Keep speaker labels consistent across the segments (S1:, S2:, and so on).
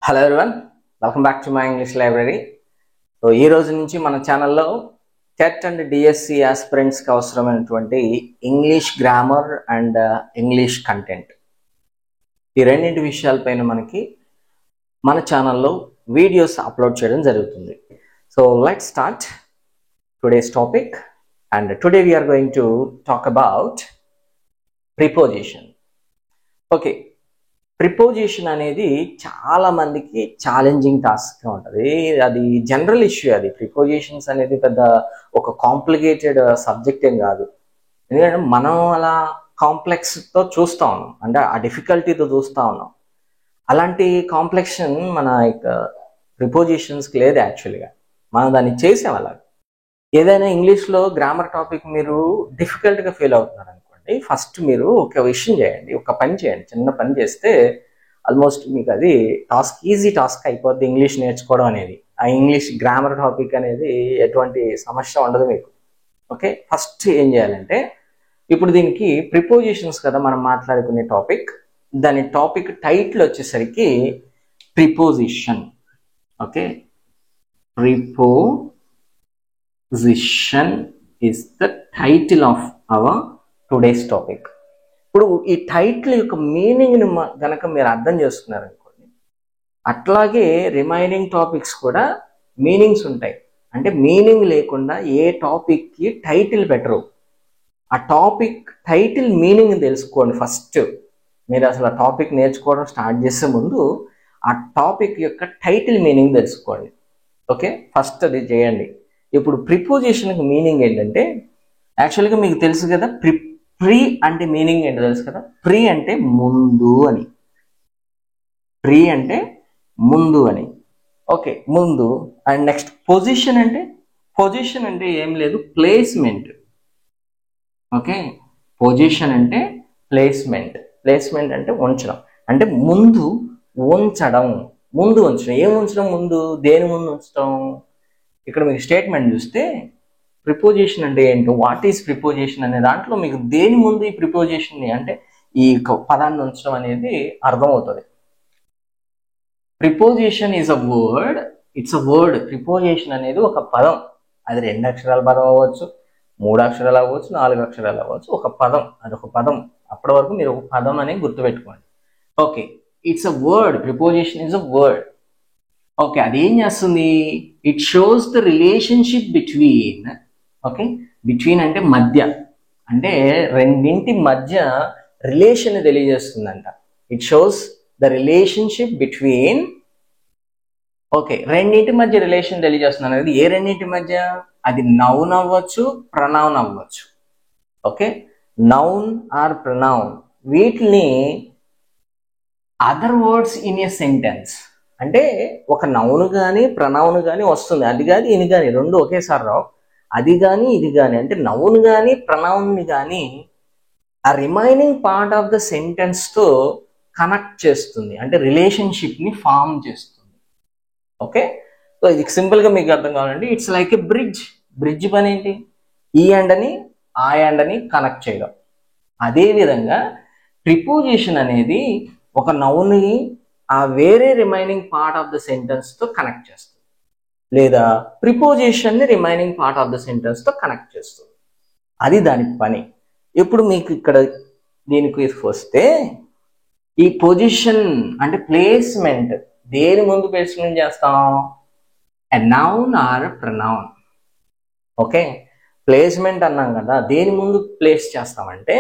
S1: Hello everyone, welcome back to my English library. So ఈ రోజు నుంచి మన ఛానల్లో టెట్ అండ్ డిఎస్సి ఆస్పిరెంట్స్కి అవసరమైనటువంటి English grammar and English content, ఈ రెండింటి విషయాలపైన మనకి మన ఛానల్లో వీడియోస్ అప్లోడ్ చేయడం జరుగుతుంది. So let's start today's topic. And today we are going to talk about preposition. Okay, preposition అనేది చాలా మందికి ఛాలెంజింగ్ టాస్క్గా ఉంటుంది. అది జనరల్ ఇష్యూ. అది ప్రిపోజిషన్స్ అనేది పెద్ద ఒక కాంప్లికేటెడ్ సబ్జెక్ట్ ఏం కాదు. ఎందుకంటే మనం అలా కాంప్లెక్స్తో చూస్తూ ఉన్నాం, అంటే ఆ డిఫికల్టీతో చూస్తూ ఉన్నాం. అలాంటి కాంప్లెక్షన్ మన ప్రిపోజిషన్స్కి లేదు. యాక్చువల్గా మనం దాన్ని చేసాం. అలా ఏదైనా ఇంగ్లీష్లో గ్రామర్ టాపిక్ మీరు డిఫికల్ట్గా ఫీల్ అవుతున్నారు అనుకోండి, ఫస్ట్ మీరు ఒక విషయం చేయండి, ఒక పని చేయండి. చిన్న పని చేస్తే ఆల్మోస్ట్ మీకు అది ఈజీ టాస్క్ అయిపోద్ది ఇంగ్లీష్ నేర్చుకోవడం అనేది. ఆ ఇంగ్లీష్ గ్రామర్ టాపిక్ అనేది ఎటువంటి సమస్య ఉండదు మీకు. ఓకే, ఫస్ట్ ఏం చేయాలంటే, ఇప్పుడు దీనికి ప్రిపోజిషన్స్ కదా మనం మాట్లాడుకునే టాపిక్. దాని టాపిక్ టైటిల్ వచ్చేసరికి preposition. Okay, preposition is the title of our today's topic. ఇప్పుడు ఈ టైటిల్ యొక్క మీనింగ్ని గనక మీరు అర్థం చేసుకున్నారు అనుకోండి, అట్లాగే రిమైనింగ్ టాపిక్స్ కూడా మీనింగ్స్ ఉంటాయి. అంటే మీనింగ్ లేకుండా ఏ టాపిక్కి టైటిల్ పెట్టరు. ఆ టాపిక్ టైటిల్ మీనింగ్ తెలుసుకోండి ఫస్ట్. మీరు అసలు ఆ టాపిక్ నేర్చుకోవడం స్టార్ట్ చేసే ముందు ఆ టాపిక్ యొక్క టైటిల్ మీనింగ్ తెలుసుకోండి. ఓకే, ఫస్ట్ అది చేయండి. ఇప్పుడు ప్రిపోజిషన్కి మీనింగ్ ఏంటంటే, యాక్చువల్గా మీకు తెలుసు కదా, ప్రీ అంటే మీనింగ్ ఏంటో తెలుసు కదా. ప్రీ అంటే ముందు అని. ప్రీ అంటే ముందు అని. ఓకే, ముందు. అండ్ నెక్స్ట్ పొజిషన్ అంటే ఏం లేదు, ప్లేస్మెంట్. ఓకే, పొజిషన్ అంటే ప్లేస్మెంట్ అంటే ఉంచడం, అంటే ముందు ఉంచడం. ముందు ఉంచడం, ఏం ఉంచడం? ముందు దేని ముందు ఉంచడం? ఇక్కడ మీకు స్టేట్మెంట్ చూస్తే ప్రిపోజిషన్ అంటే ఏంటో, వాట్ ఈస్ ప్రిపోజిషన్ అనే దాంట్లో మీకు దేని ముందు ఈ ప్రిపోజిషన్ని, అంటే ఈ పదాన్ని ఉంచడం అనేది అర్థమవుతుంది. Preposition is a word, it's a word. Preposition అనేది ఒక పదం. అది 2 అక్షరాల పదం అవ్వచ్చు, 3 అక్షరాలు అవ్వచ్చు, 4 అక్షరాలు అవ్వచ్చు. ఒక పదం, అదొక పదం. అప్పటి వరకు మీరు ఒక పదం అనేది గుర్తుపెట్టుకోండి. Okay, it's a word. Preposition is a word. Okay, అదేం చేస్తుంది? It shows the relationship between. Okay, between అంటే మధ్య, అంటే రెండింటి మధ్య రిలేషన్ తెలియజేస్తుందంట. It shows the relationship between. Okay, రెండింటి మధ్య రిలేషన్ తెలియజేస్తుంది అనేది ఏ రెండింటి మధ్య? అది నౌన్ అవ్వచ్చు, ప్రనౌన్ అవ్వచ్చు. ఓకే, నౌన్ ఆర్ ప్రనౌన్, వీటిని other words in a sentence. అంటే ఒక నౌన్ కానీ ప్రనౌన్ కానీ వస్తుంది, అది కానీ ఇది కానీ రెండు ఒకేసారి రావు. అది కానీ ఇది కానీ, అంటే నౌన్ కానీ ప్రనౌన్ని కానీ ఆ రిమైనింగ్ పార్ట్ ఆఫ్ ద సెంటెన్స్తో కనెక్ట్ చేస్తుంది, అంటే రిలేషన్షిప్ని ఫామ్ చేస్తుంది. ఓకే, సో ఇది సింపుల్గా మీకు అర్థం కావాలంటే, it's like a bridge. Bridge పని ఏంటి? ఈ ఎండని ఆ ఎండని కనెక్ట్ చేయడం. అదేవిధంగా ప్రిపోజిషన్ అనేది ఒక నౌన్ని ఆ వేరే రిమైనింగ్ పార్ట్ ఆఫ్ ద సెంటెన్స్తో కనెక్ట్ చేస్తుంది, లేదా ప్రిపోజిషన్ని రిమైనింగ్ పార్ట్ ఆఫ్ ద సెంటెన్స్తో కనెక్ట్ చేస్తుంది. అది దాని పని. ఇప్పుడు మీకు ఇక్కడ దీనికి వస్తే, ఈ పొజిషన్ అంటే ప్లేస్మెంట్, దేని ముందు ప్లేస్మెంట్ చేస్తాం? A noun are pronoun. Okay, placement అన్నాం కదా, దేని ముందు ప్లేస్ చేస్తామంటే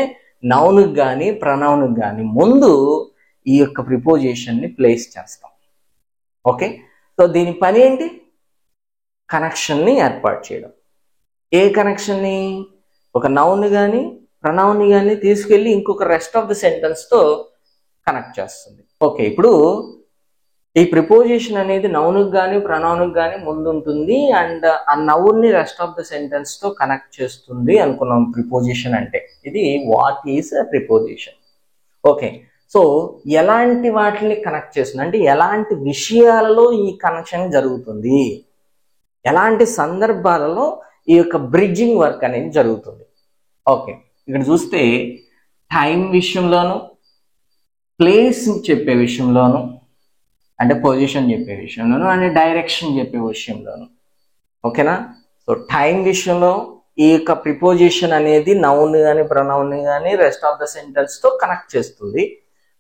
S1: నౌన్కి కానీ ప్రనౌన్కి కానీ ముందు ఈ యొక్క ప్రిపోజిషన్ని ప్లేస్ చేస్తాం. ఓకే, సో దీని పని ఏంటి? కనెక్షన్ని ఏర్పాటు చేయడం. ఏ కనెక్షన్ని? ఒక నౌన్ కానీ ప్రనౌన్ కానీ తీసుకెళ్ళి ఇంకొక రెస్ట్ ఆఫ్ ద సెంటెన్స్తో కనెక్ట్ చేస్తుంది. ఓకే, ఇప్పుడు ఈ ప్రిపోజిషన్ అనేది నౌన్కి కానీ ప్రనౌన్కి కానీ ముందు ఉంటుంది, అండ్ ఆ నౌన్ని రెస్ట్ ఆఫ్ ద సెంటెన్స్తో కనెక్ట్ చేస్తుంది అనుకున్నాం. ప్రిపోజిషన్ అంటే ఇది what is preposition. Okay, so ఎలాంటి వాటిని కనెక్ట్ చేస్తుంది, అంటే ఎలాంటి విషయాలలో ఈ కనెక్షన్ జరుగుతుంది, ఎలాంటి సందర్భాలలో ఈ యొక్క బ్రిడ్జింగ్ వర్క్ అనేది జరుగుతుంది. ఓకే, ఇక్కడ చూస్తే టైం విషయంలోను, ప్లేస్ చెప్పే విషయంలోను, అంటే పొజిషన్ చెప్పే విషయంలోను అండ్ డైరెక్షన్ చెప్పే విషయంలోను. ఓకేనా? సో టైం విషయంలో ఈ యొక్క ప్రిపోజిషన్ అనేది నౌన్ కానీ ప్రొనౌన్ కానీ రెస్ట్ ఆఫ్ ద సెంటెన్స్ తో కనెక్ట్ చేస్తుంది.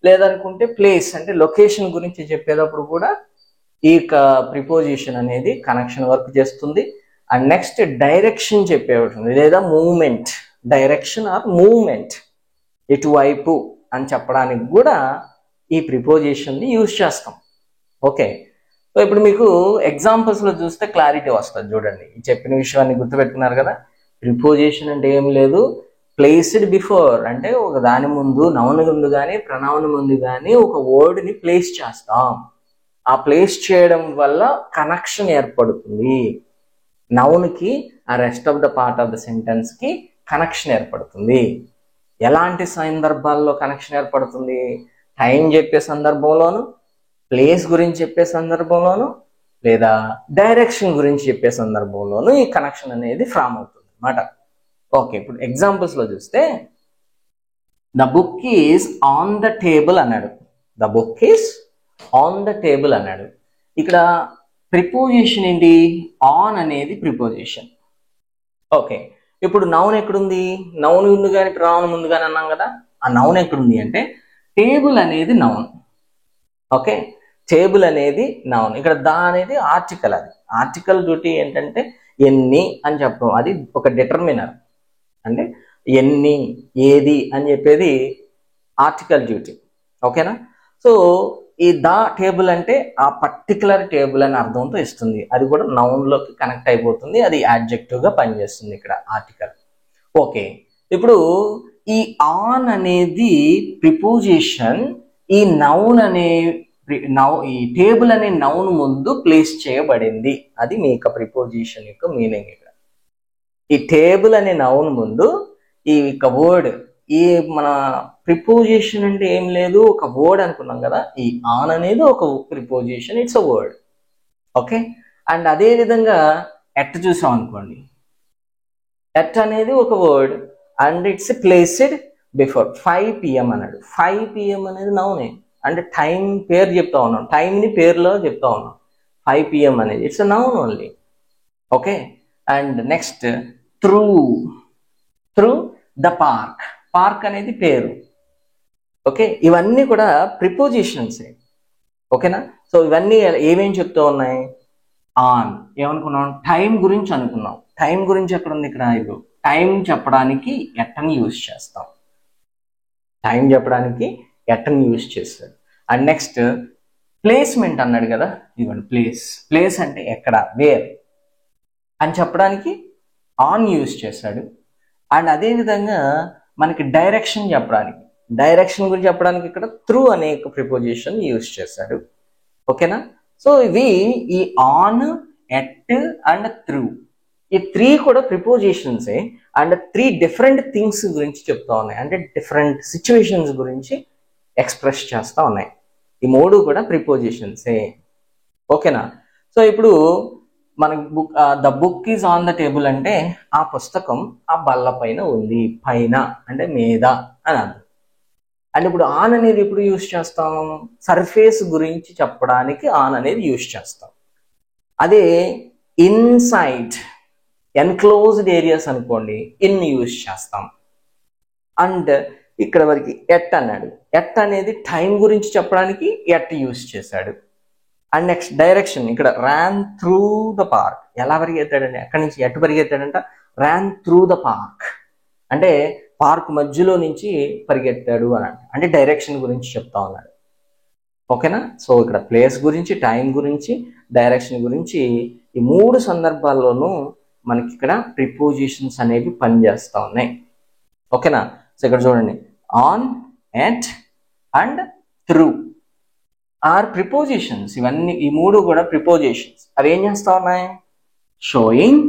S1: లేదనుకుంటే ప్లేస్ అంటే లొకేషన్ గురించి చెప్పేటప్పుడు కూడా ఈ యొక్క ప్రిపోజిషన్ అనేది కనెక్షన్ వర్క్ చేస్తుంది. అండ్ నెక్స్ట్ డైరెక్షన్ చెప్పేది లేదా మూవ్మెంట్, డైరెక్షన్ ఆర్ మూవ్మెంట్ ఇటువైపు అని చెప్పడానికి కూడా ఈ ప్రిపోజిషన్ ని యూజ్ చేస్తాం. ఓకే, సో ఇప్పుడు మీకు ఎగ్జాంపుల్స్ లో చూస్తే క్లారిటీ వస్తుంది. చూడండి, ఈ చెప్పిన విషయాన్ని గుర్తుపెట్టుకున్నారు కదా. ప్రిపోజిషన్ అంటే ఏం లేదు, ప్లేస్డ్ బిఫోర్ అంటే ఒక దాని ముందు నౌన్ ముందు కానీ ప్రనౌన్ ముందు కానీ ఒక వర్డ్ ని ప్లేస్ చేస్తాం. ఆ ప్లేస్ చేయడం వల్ల కనెక్షన్ ఏర్పడుతుంది. నౌన్ కి ఆ rest of the part of the sentence కి కనెక్షన్ ఏర్పడుతుంది. ఎలాంటి సందర్భాల్లో కనెక్షన్ ఏర్పడుతుంది? టైం చెప్పే సందర్భంలోను, ప్లేస్ గురించి చెప్పే సందర్భంలోను, లేదా డైరెక్షన్ గురించి చెప్పే సందర్భంలోను ఈ కనెక్షన్ అనేది ఫామ్ అవుతుంది అన్నమాట. ఓకే, ఇప్పుడు ఎగ్జాంపుల్స్ లో చూస్తే the book is on the table అన్నాడు. The book is on the table అన్నాడు. ఇక్కడ ప్రిపోజిషన్ ఏంటి? ఆన్ అనేది ప్రిపోజిషన్. ఓకే, ఇప్పుడు నౌన్ ఎక్కడుంది? నౌన్ ముందు కానీ ప్రనౌన్ ముందు కానీ అన్నాం కదా. ఆ నౌన్ ఎక్కడుంది అంటే టేబుల్ అనేది నౌన్. ఓకే, టేబుల్ అనేది నౌన్. ఇక్కడ దా అనేది ఆర్టికల్. అది ఆర్టికల్ డ్యూటీ ఏంటంటే ఎన్ని అని చెప్పడం, అది ఒక డిటర్మినర్. అంటే ఎన్ని, ఏది అని చెప్పేది ఆర్టికల్ డ్యూటీ. ఓకేనా? సో ఈ ద టేబుల్ అంటే ఆ పర్టికులర్ టేబుల్ అని అర్థంతో ఇస్తుంది. అది కూడా నౌన్ లోకి కనెక్ట్ అయిపోతుంది. అది యాడ్జెక్టివ్ గా పనిచేస్తుంది ఇక్కడ ఆర్టికల్. ఓకే, ఇప్పుడు ఈ ఆన్ అనేది ప్రిపోజిషన్ ఈ నౌన్ అనే ఈ టేబుల్ అనే నౌన్ ముందు ప్లేస్ చేయబడింది. అది మీ యొక్క ప్రిపోజిషన్ యొక్క మీనింగ్. ఇక్కడ ఈ టేబుల్ అనే నౌన్ ముందు ఈ యొక్క వర్డ్, ఈ మన ప్రిపోజిషన్ అంటే ఏం లేదు, ఒక వర్డ్ అనుకున్నాం కదా. ఈ ఆన్ అనేది ఒక preposition, it's a word. Okay, and అదే విధంగా ఎట్ చూసాం అనుకోండి. ఎట్ అనేది ఒక word and it's placed before. 5 PM అన్నాడు. 5 PM అనేది నౌనే, అంటే టైం పేరు చెప్తా ఉన్నాం, టైంని పేరులో చెప్తా ఉన్నాం. 5 PM అనేది it's a noun only. Okay, and next through the park. Park అనేది పేరు. ఓకే, ఇవన్నీ కూడా ప్రిపోజిషన్స్. ఓకేనా? సో ఇవన్నీ ఏమేం చెప్తూ ఉన్నాయి? ఆన్ ఏమనుకున్నాం? టైం గురించి అనుకున్నాం. టైం గురించి ఎక్కడ ఉంది? ఇక్కడ. ఇది టైం చెప్పడానికి ఎట్టని యూజ్ చేస్తాం. టైం చెప్పడానికి ఎట్టని యూజ్ చేస్తాడు. అండ్ నెక్స్ట్ ప్లేస్మెంట్ అన్నాడు కదా. ఇవ్వండి, ప్లేస్ అంటే ఎక్కడ, వేర్ అని చెప్పడానికి ఆన్ యూజ్ చేశాడు. అండ్ అదే విధంగా మనకి డైరెక్షన్ చెప్పడానికి, డైరెక్షన్ గురించి చెప్పడానికి ఇక్కడ త్రూ అనే ప్రిపోజిషన్ యూజ్ చేశాడు. ఓకేనా? సో ఇవి ఈ ఆన్, ఎట్ అండ్ త్రూ, ఈ 3 కూడా ప్రిపోజిషన్సే. అండ్ 3 డిఫరెంట్ థింగ్స్ గురించి చెప్తా ఉన్నాయి, అంటే డిఫరెంట్ సిచ్యువేషన్స్ గురించి ఎక్స్ప్రెస్ చేస్తా ఉన్నాయి. ఈ 3 కూడా ప్రిపోజిషన్సే. ఓకేనా? సో ఇప్పుడు మనకి the book is on the table అంటే ఆ పుస్తకం ఆ బల్ల పైన ఉంది. పైన అంటే మీద అని అర్థం. అండ్ ఇప్పుడు ఆన్ అనేది ఎప్పుడు యూజ్ చేస్తాం? సర్ఫేస్ గురించి చెప్పడానికి ఆన్ అనేది యూజ్ చేస్తాం. అదే ఇన్సైడ్ ఎన్క్లోజ్డ్ ఏరియాస్ అనుకోండి, ఇన్ యూజ్ చేస్తాం. అండ్ ఇక్కడ వరకు ఎట్ అన్నాడు. ఎట్ అనేది టైం గురించి చెప్పడానికి ఎట్ యూజ్ చేశాడు. అండ్ నెక్స్ట్ డైరెక్షన్, ఇక్కడ ర్యాన్ త్రూ ద పార్క్. ఎలా పరిగెత్తాడండి? అక్కడి నుంచి ఎటు పరిగెత్తాడంట? ర్యాన్ త్రూ ద పార్క్ అంటే పార్క్ మధ్యలో నుంచి పరిగెత్తాడు అని అంటే డైరెక్షన్ గురించి చెప్తా ఉన్నాడు. ఓకేనా? సో ఇక్కడ ప్లేస్ గురించి, టైం గురించి, డైరెక్షన్ గురించి ఈ 3 సందర్భాల్లోనూ మనకి ఇక్కడ ప్రిపోజిషన్స్ అనేవి పనిచేస్తా ఉన్నాయి. ఓకేనా? సో ఇక్కడ చూడండి, on, at and through are prepositions. ఇవన్నీ ఈ 3 కూడా ప్రిపోజిషన్స్. అవి ఏం చేస్తా ఉన్నాయి? Showing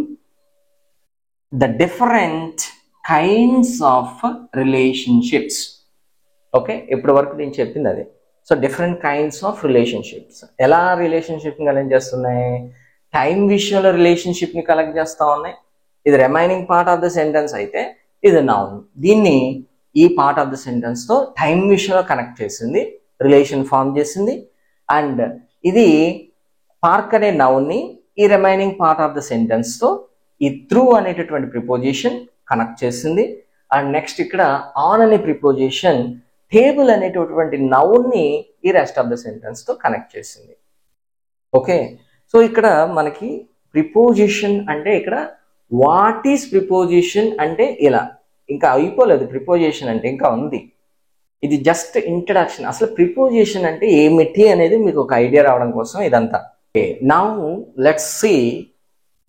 S1: the different kinds of relationships. Okay, ఇప్పటి వరకు నేను చెప్పింది అదే. So different kinds of relationships. ఎలా రిలేషన్షిప్ని కలెక్ట్ చేస్తున్నాయి? టైం విషయంలో రిలేషన్షిప్ని కలెక్ట్ చేస్తా ఉన్నాయి. ఇది remaining part of the sentence అయితే ఇది నౌన్. దీన్ని ఈ పార్ట్ ఆఫ్ ద సెంటెన్స్ తో టైం విషయంలో కనెక్ట్ చేసింది, రిలేషన్ ఫామ్ చేసింది. అండ్ ఇది పార్క్ అనే నౌన్ని ఈ remaining part of the sentence తో ఈ త్రూ అనేటటువంటి ప్రిపోజిషన్ కనెక్ట్ చేసింది. అండ్ నెక్స్ట్ ఇక్కడ ఆన్ అనే ప్రిపోజిషన్ టేబుల్ అనేటటువంటి నౌన్ని ఈ రెస్ట్ ఆఫ్ ద సెంటెన్స్ తో కనెక్ట్ చేసింది. ఓకే, సో ఇక్కడ మనకి ప్రిపోజిషన్ అంటే ఇక్కడ వాట్ ఈస్ ప్రిపోజిషన్ అంటే ఇలా ఇంకా అయిపోలేదు. ప్రిపోజిషన్ అంటే ఇంకా ఉంది. ఇది జస్ట్ ఇంట్రడక్షన్. అసలు ప్రిపోజిషన్ అంటే ఏమిటి అనేది మీకు ఒక ఐడియా రావడం కోసం ఇదంతా. Now let's see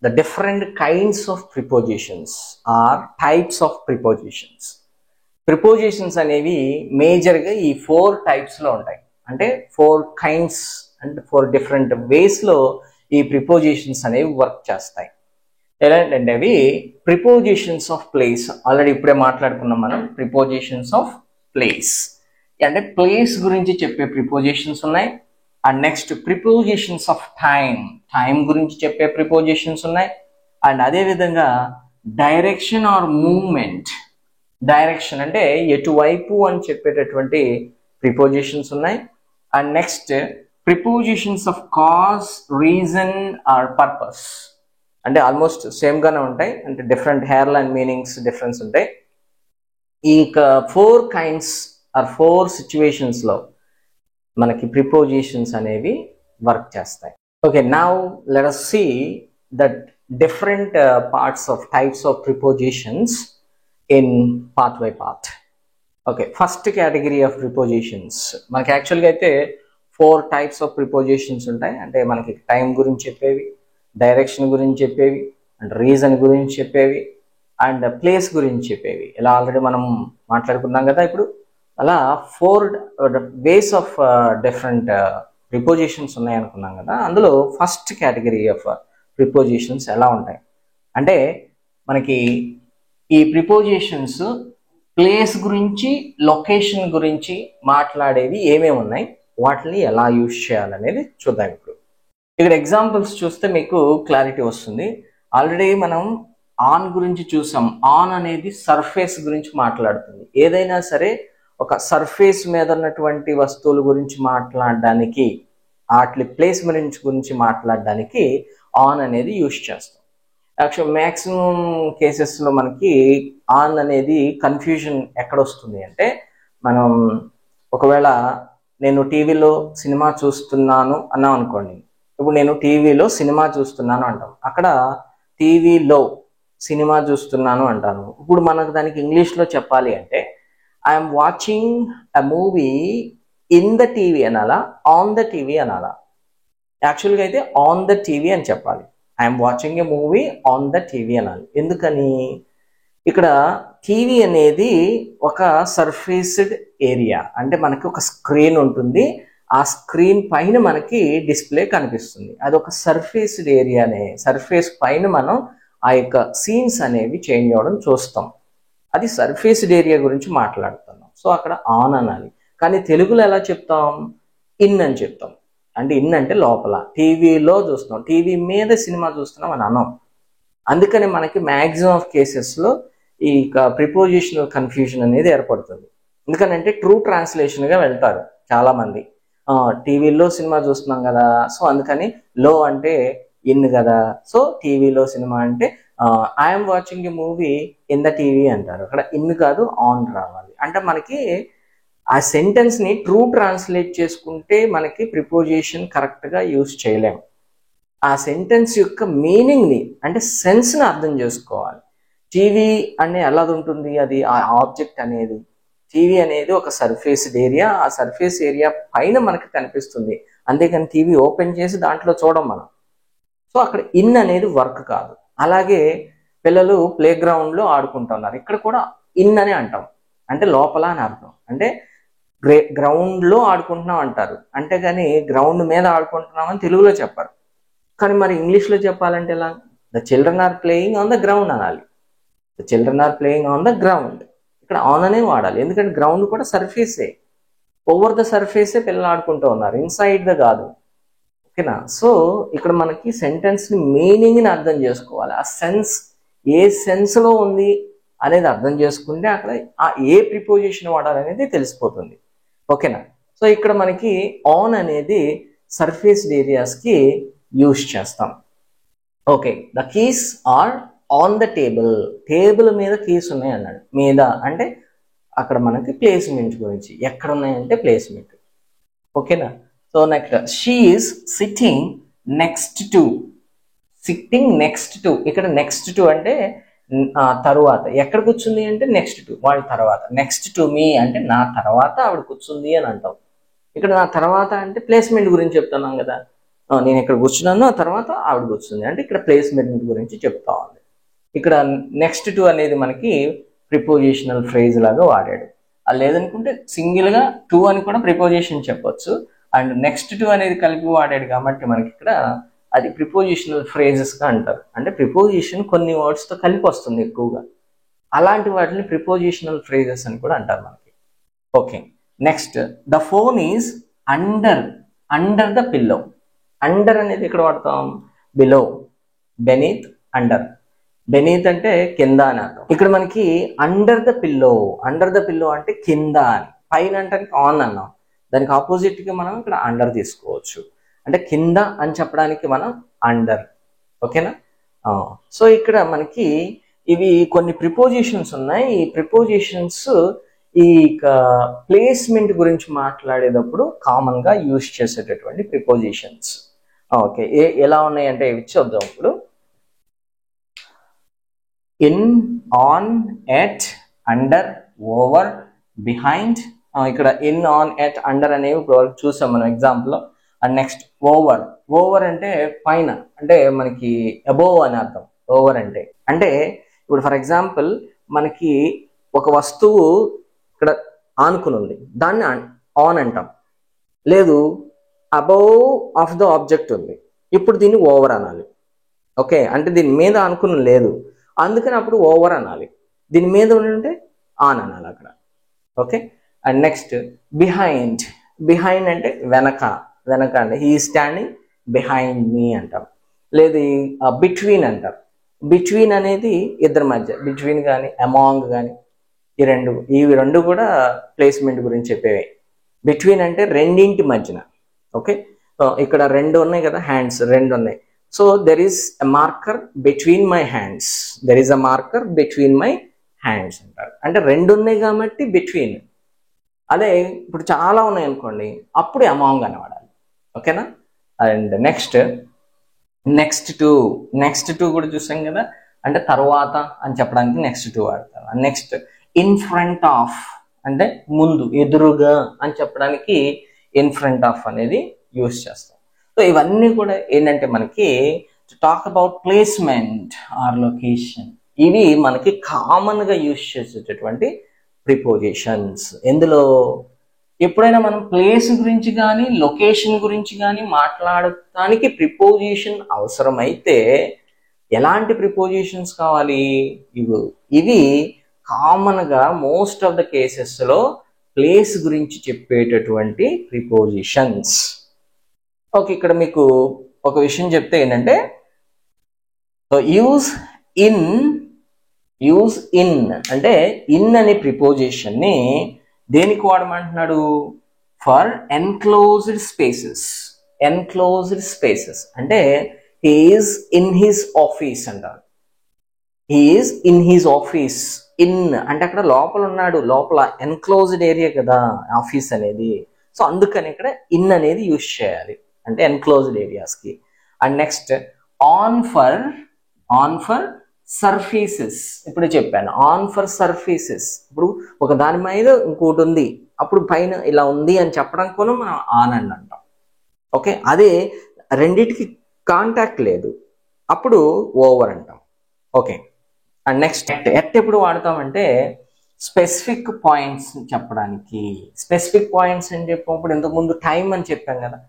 S1: the different kinds of prepositions or types of prepositions. Prepositions అనేవి మేజర్గా ఈ 4 టైప్స్లో ఉంటాయి. అంటే 4 కైండ్స్ అంటే 4 డిఫరెంట్ వేస్లో ఈ ప్రిపోజిషన్స్ అనేవి వర్క్ చేస్తాయి. ఎలాంటి అవి ప్రిపోజిషన్స్ ఆఫ్ ప్లేస్. ఆల్రెడీ ఇప్పుడే మాట్లాడుకున్నాం మనం. ప్రిపోజిషన్స్ ఆఫ్ ప్లేస్ అంటే ప్లేస్ గురించి చెప్పే ప్రిపోజిషన్స్ ఉన్నాయి. And next prepositions of time, time గురించి చెప్పే ప్రిపోజిషన్స్ ఉన్నాయి. అండ్ అదేవిధంగా డైరెక్షన్ ఆర్ మూవ్మెంట్, డైరెక్షన్ అంటే ఎటువైపు అని చెప్పేటటువంటి ప్రిపోజిషన్స్ ఉన్నాయి. And next prepositions of cause, reason or purpose అంటే ఆల్మోస్ట్ సేమ్గానే ఉంటాయి. అంటే different hair line meanings difference ఉంటాయి. ఈ 4 కైండ్స్ ఆర్ 4 సిచ్యువేషన్స్లో మనకి ప్రిపోజిషన్స్ అనేవి వర్క్ చేస్తాయి. Okay, now let us see that different parts of types of prepositions in part by part. Okay, first category of prepositions మనకి యాక్చువల్గా అయితే 4 టైప్స్ ఆఫ్ ప్రిపోజిషన్స్ ఉంటాయి. అంటే మనకి టైం గురించి చెప్పేవి, డైరెక్షన్ గురించి చెప్పేవి, అండ్ రీజన్ గురించి చెప్పేవి, అండ్ ప్లేస్ గురించి చెప్పేవి. ఇలా ఆల్రెడీ మనం మాట్లాడుకున్నాం కదా. ఇప్పుడు అలా 4 వేస్ ఆఫ్ డిఫరెంట్ ప్రిపోజిషన్స్ ఉన్నాయి అనుకున్నాం కదా. అందులో ఫస్ట్ కేటగిరీ ఆఫ్ ప్రిపోజిషన్స్ ఎలా ఉంటాయి అంటే మనకి ఈ ప్రిపోజిషన్స్ ప్లేస్ గురించి, లొకేషన్ గురించి మాట్లాడేవి ఏమేమి ఉన్నాయి, వాటిని ఎలా యూజ్ చేయాలనేది చూద్దాం. ఇప్పుడు ఇక్కడ ఎగ్జాంపుల్స్ చూస్తే మీకు క్లారిటీ వస్తుంది. ఆల్రెడీ మనం ఆన్ గురించి చూసాం. ఆన్ అనేది సర్ఫేస్ గురించి మాట్లాడుతుంది. ఏదైనా సరే ఒక సర్ఫేస్ మీద ఉన్నటువంటి వస్తువుల గురించి మాట్లాడడానికి, వాటి ప్లేస్మెంట్ గురించి మాట్లాడడానికి ఆన్ అనేది యూజ్ చేస్తాం. యాక్చువల్ మ్యాక్సిమం కేసెస్లో మనకి ఆన్ అనేది కన్ఫ్యూజన్ ఎక్కడ వస్తుంది అంటే, మనం ఒకవేళ నేను టీవీలో సినిమా చూస్తున్నాను అన్నాం అనుకోండి. ఇప్పుడు నేను టీవీలో సినిమా చూస్తున్నాను అంటాం. అక్కడ టీవీలో సినిమా చూస్తున్నాను అంటాను. ఇప్పుడు మనకు దానికి ఇంగ్లీష్లో చెప్పాలి అంటే I'm watching a movie in the TV అనాలా, ఆన్ ద టీవీ అనాలా? యాక్చువల్గా అయితే ఆన్ ద టీవీ అని చెప్పాలి. I'm watching a movie on the TV అనాలి. ఎందుకని? ఇక్కడ టీవీ అనేది ఒక సర్ఫేస్డ్ ఏరియా. అంటే మనకి ఒక స్క్రీన్ ఉంటుంది. ఆ స్క్రీన్ పైన మనకి డిస్ప్లే కనిపిస్తుంది. అది ఒక సర్ఫేస్డ్ ఏరియానే. సర్ఫేస్ పైన మనం ఆ యొక్క సీన్స్ అనేవి చేంజ్ అవ్వడం చూస్తాం. అది సర్ఫేస్డ్ ఏరియా గురించి మాట్లాడుతున్నాం. సో అక్కడ ఆన్ అనాలి. కానీ తెలుగులో ఎలా చెప్తాం? ఇన్ అని చెప్తాం. అంటే ఇన్ అంటే లోపల, టీవీలో చూస్తున్నాం, టీవీ మీద సినిమా చూస్తున్నాం అని అన్నాం. అందుకని మనకి మ్యాక్సిమం ఆఫ్ కేసెస్లో ఈ ప్రిపోజిషనల్ కన్ఫ్యూజన్ అనేది ఏర్పడుతుంది. ఎందుకనంటే ట్రూ ట్రాన్స్లేషన్గా వెళ్తారు చాలామంది. టీవీలో సినిమా చూస్తున్నాం కదా, సో అందుకని లో అంటే ఇన్ కదా, సో టీవీలో సినిమా అంటే I'm watching a movie in the TV అంటారు. అక్కడ ఇన్ కాదు ఆన్ రావాలి. అంటే మనకి ఆ సెంటెన్స్ని ట్రూ ట్రాన్స్లేట్ చేసుకుంటే మనకి ప్రిపోజిషన్ కరెక్ట్గా యూజ్ చేయలేము. ఆ సెంటెన్స్ యొక్క మీనింగ్ని అంటే సెన్స్ని అర్థం చేసుకోవాలి. టీవీ అనే ఎలా ఉంటుంది, అది ఆ ఆబ్జెక్ట్ అనేది, టీవీ అనేది ఒక సర్ఫేస్డ్ ఏరియా. ఆ సర్ఫేస్ ఏరియా పైన మనకి కనిపిస్తుంది. అంతేకాని టీవీ ఓపెన్ చేసి దాంట్లో చూడం మనం. సో అక్కడ ఇన్ అనేది వర్క్ కాదు. అలాగే పిల్లలు ప్లే గ్రౌండ్లో ఆడుకుంటున్నారు. ఇక్కడ కూడా ఇన్ అని అంటాం. అంటే లోపల అని అర్థం. అంటే గ్రౌండ్లో ఆడుకుంటున్నాం అంటారు. అంటే కానీ గ్రౌండ్ మీద ఆడుకుంటున్నామని తెలుగులో చెప్పారు. కానీ మరి ఇంగ్లీష్లో చెప్పాలంటే ఎలా? The children are playing on the ground అనాలి. The children are playing on the ground. ఇక్కడ ఆన్ అనే వాడాలి. ఎందుకంటే గ్రౌండ్ కూడా సర్ఫేసే. ఓవర్ ద సర్ఫేసే పిల్లలు ఆడుకుంటూ ఉన్నారు, ఇన్సైడ్ ద కాదు. ఓకేనా? సో ఇక్కడ మనకి సెంటెన్స్ని మీనింగ్ని అర్థం చేసుకోవాలి. ఆ సెన్స్ ఏ సెన్స్లో ఉంది అనేది అర్థం చేసుకుంటే అక్కడ ఆ ఏ ప్రిపోజిషన్ వాడాలనేది తెలిసిపోతుంది. ఓకేనా? సో ఇక్కడ మనకి ఆన్ అనేది సర్ఫేస్డ్ ఏరియాస్కి యూజ్ చేస్తాం. Okay, the keys are on the table. Table మీద కీస్ ఉన్నాయి అన్నాడు. మీద అంటే అక్కడ మనకి ప్లేస్మెంట్ గురించి, ఎక్కడ ఉన్నాయంటే ప్లేస్మెంట్. ఓకేనా? So next she is sitting next to. Sitting next to, ఇక్కడ నెక్స్ట్ టు అంటే తరువాత. ఎక్కడ కూర్చుంది అంటే నెక్స్ట్ టు, వాళ్ళ తర్వాత. నెక్స్ట్ టు మీ అంటే నా తర్వాత ఆవిడ కూర్చుంది అని అంటాం. ఇక్కడ నా తర్వాత అంటే ప్లేస్మెంట్ గురించి చెప్తున్నాం కదా. నేను ఇక్కడ కూర్చున్నాను, ఆ తర్వాత ఆవిడ కూర్చుంది అంటే ఇక్కడ ప్లేస్మెంట్ గురించి చెప్తా ఉంది. ఇక్కడ నెక్స్ట్ టు అనేది మనకి ప్రిపోజిషనల్ ఫ్రేజ్ లాగా వాడాడు. అది లేదనుకుంటే సింగిల్గా టు అని కూడా ప్రిపోజిషన్ చెప్పొచ్చు. అండ్ నెక్స్ట్ టు అనేది కలిపి వాడాడు కాబట్టి మనకి ఇక్కడ అది ప్రిపోజిషనల్ ఫ్రేజెస్గా అంటారు. అంటే ప్రిపోజిషన్ కొన్ని వర్డ్స్తో కలిపి వస్తుంది ఎక్కువగా, అలాంటి వాటిని ప్రిపోజిషనల్ ఫ్రేజెస్ అని కూడా అంటారు మనకి. Okay, next the phone is under the pillow. Under అనేది ఇక్కడ వాడతాం, బిలో, బెనీత్, అండర్. బెనీత్ అంటే కింద అని అర్థం. ఇక్కడ మనకి అండర్ ద పిల్లో అంటే కింద అని. పైన అంటే ఆన్ అన్నాం, దానికి ఆపోజిట్గా మనం ఇక్కడ అండర్ తీసుకోవచ్చు. అంటే కింద అని చెప్పడానికి మనం అండర్. ఓకేనా? సో ఇక్కడ మనకి ఇవి కొన్ని ప్రిపోజిషన్స్ ఉన్నాయి. ఈ ప్రిపోజిషన్స్ ఈ ప్లేస్మెంట్ గురించి మాట్లాడేటప్పుడు కామన్గా యూజ్ చేసేటటువంటి ప్రిపోజిషన్స్. ఓకే, ఎలా ఉన్నాయంటే ఇవి చూద్దాం ఇప్పుడు. In, on, at, under, over, behind. ఇక్కడ ఇన్, ఆన్, ఎట్, అండర్ అనేవి ఇప్పుడు వరకు చూసాం మనం ఎగ్జాంపుల్లో. అండ్ నెక్స్ట్ ఓవర్ అంటే పైన, అంటే మనకి అబోవ్ అని అర్థం. ఓవర్ అంటే ఇప్పుడు ఫర్ ఎగ్జాంపుల్ మనకి ఒక వస్తువు ఇక్కడ ఆనుకుని ఉంది, దాన్ని ఆన్ అంటాం. లేదు, అబోవ్ ఆఫ్ ద ఆబ్జెక్ట్ ఉంది, ఇప్పుడు దీన్ని ఓవర్ అనాలి. ఓకే, అంటే దీని మీద ఆనుకుని లేదు, అందుకని అప్పుడు ఓవర్ అనాలి. దీని మీద ఉంటే ఆన్ అనాలి అక్కడ. ఓకే, అండ్ నెక్స్ట్ బిహైండ్ అంటే వెనక అంటే హీ స్టాండింగ్ బిహైండ్ మీ అంటాం. లేదు, బిట్వీన్ అంటారు. బిట్వీన్ అనేది ఇద్దరి మధ్య, బిట్వీన్ కానీ అమాంగ్ కానీ ఇవి రెండు కూడా ప్లేస్మెంట్ గురించి చెప్పేవి. బిట్వీన్ అంటే రెండింటి మధ్యన. ఓకే, ఇక్కడ రెండు ఉన్నాయి కదా, హ్యాండ్స్ రెండు ఉన్నాయి. So there is a marker between my hands, అంటారు. అంటే రెండు ఉన్నాయి కాబట్టి బిట్వీన్. అదే ఇప్పుడు చాలా ఉన్నాయి అనుకోండి, అప్పుడు అమాంగ్ అని వాడాలి. ఓకేనా? అండ్ నెక్స్ట్ టు కూడా చూసాం కదా, అంటే తర్వాత అని చెప్పడానికి నెక్స్ట్ టు వాడతారు. నెక్స్ట్ ఇన్ ఫ్రంట్ ఆఫ్ అంటే ముందు, ఎదురుగా అని చెప్పడానికి ఇన్ ఫ్రంట్ ఆఫ్ అనేది యూజ్ చేస్తాం. సో ఇవన్నీ కూడా ఏంటంటే మనకి talk about placement or location. ఇవి మనకి కామన్గా యూజ్ చేసేటటువంటి ప్రిపోజిషన్స్. ఎందులో ఎప్పుడైనా మనం ప్లేస్ గురించి కానీ లొకేషన్ గురించి కానీ మాట్లాడటానికి ప్రిపోజిషన్ అవసరమైతే ఎలాంటి ప్రిపోజిషన్స్ కావాలి? ఇవి కామన్గా మోస్ట్ ఆఫ్ ద కేసెస్లో ప్లేస్ గురించి చెప్పేటటువంటి ప్రిపోజిషన్స్. ఓకే, ఇక్కడ మీకు ఒక విషయం చెప్తే ఏంటంటే యూజ్ ఇన్ అంటే ఇన్ అనే ప్రిపోజిషన్ని దేనికి వాడమంటున్నాడు? ఫర్ ఎన్క్లోజ్డ్ స్పేసెస్ అంటే హీఈస్ ఇన్ హిస్ ఆఫీస్ అంటారు. He's in his office. In అంటే అక్కడ లోపల ఉన్నాడు, లోపల ఎన్క్లోజ్డ్ ఏరియా కదా ఆఫీస్ అనేది. సో అందుకని ఇక్కడ ఇన్ అనేది యూజ్ చేయాలి, అంటే ఎన్క్లోజ్డ్ ఏరియాస్కి. And next on for surfaces. ఇప్పుడు చెప్పాను ఆన్ ఫర్ సర్ఫేసెస్. ఇప్పుడు ఒక దాని మీద ఇంకోటి ఉంది, అప్పుడు పైన ఇలా ఉంది అని చెప్పడం కూడా మనం ఆన్ అని అంటాం. ఓకే, అదే రెండిటికి కాంటాక్ట్ లేదు, అప్పుడు ఓవర్ అంటాం. ఓకే, అండ్ నెక్స్ట్ ఎట్ ఎప్పుడు వాడతామంటే స్పెసిఫిక్ పాయింట్స్ చెప్పడానికి. స్పెసిఫిక్ పాయింట్స్ అని చెప్పినప్పుడు ఇంతకుముందు టైం అని చెప్పాం కదా,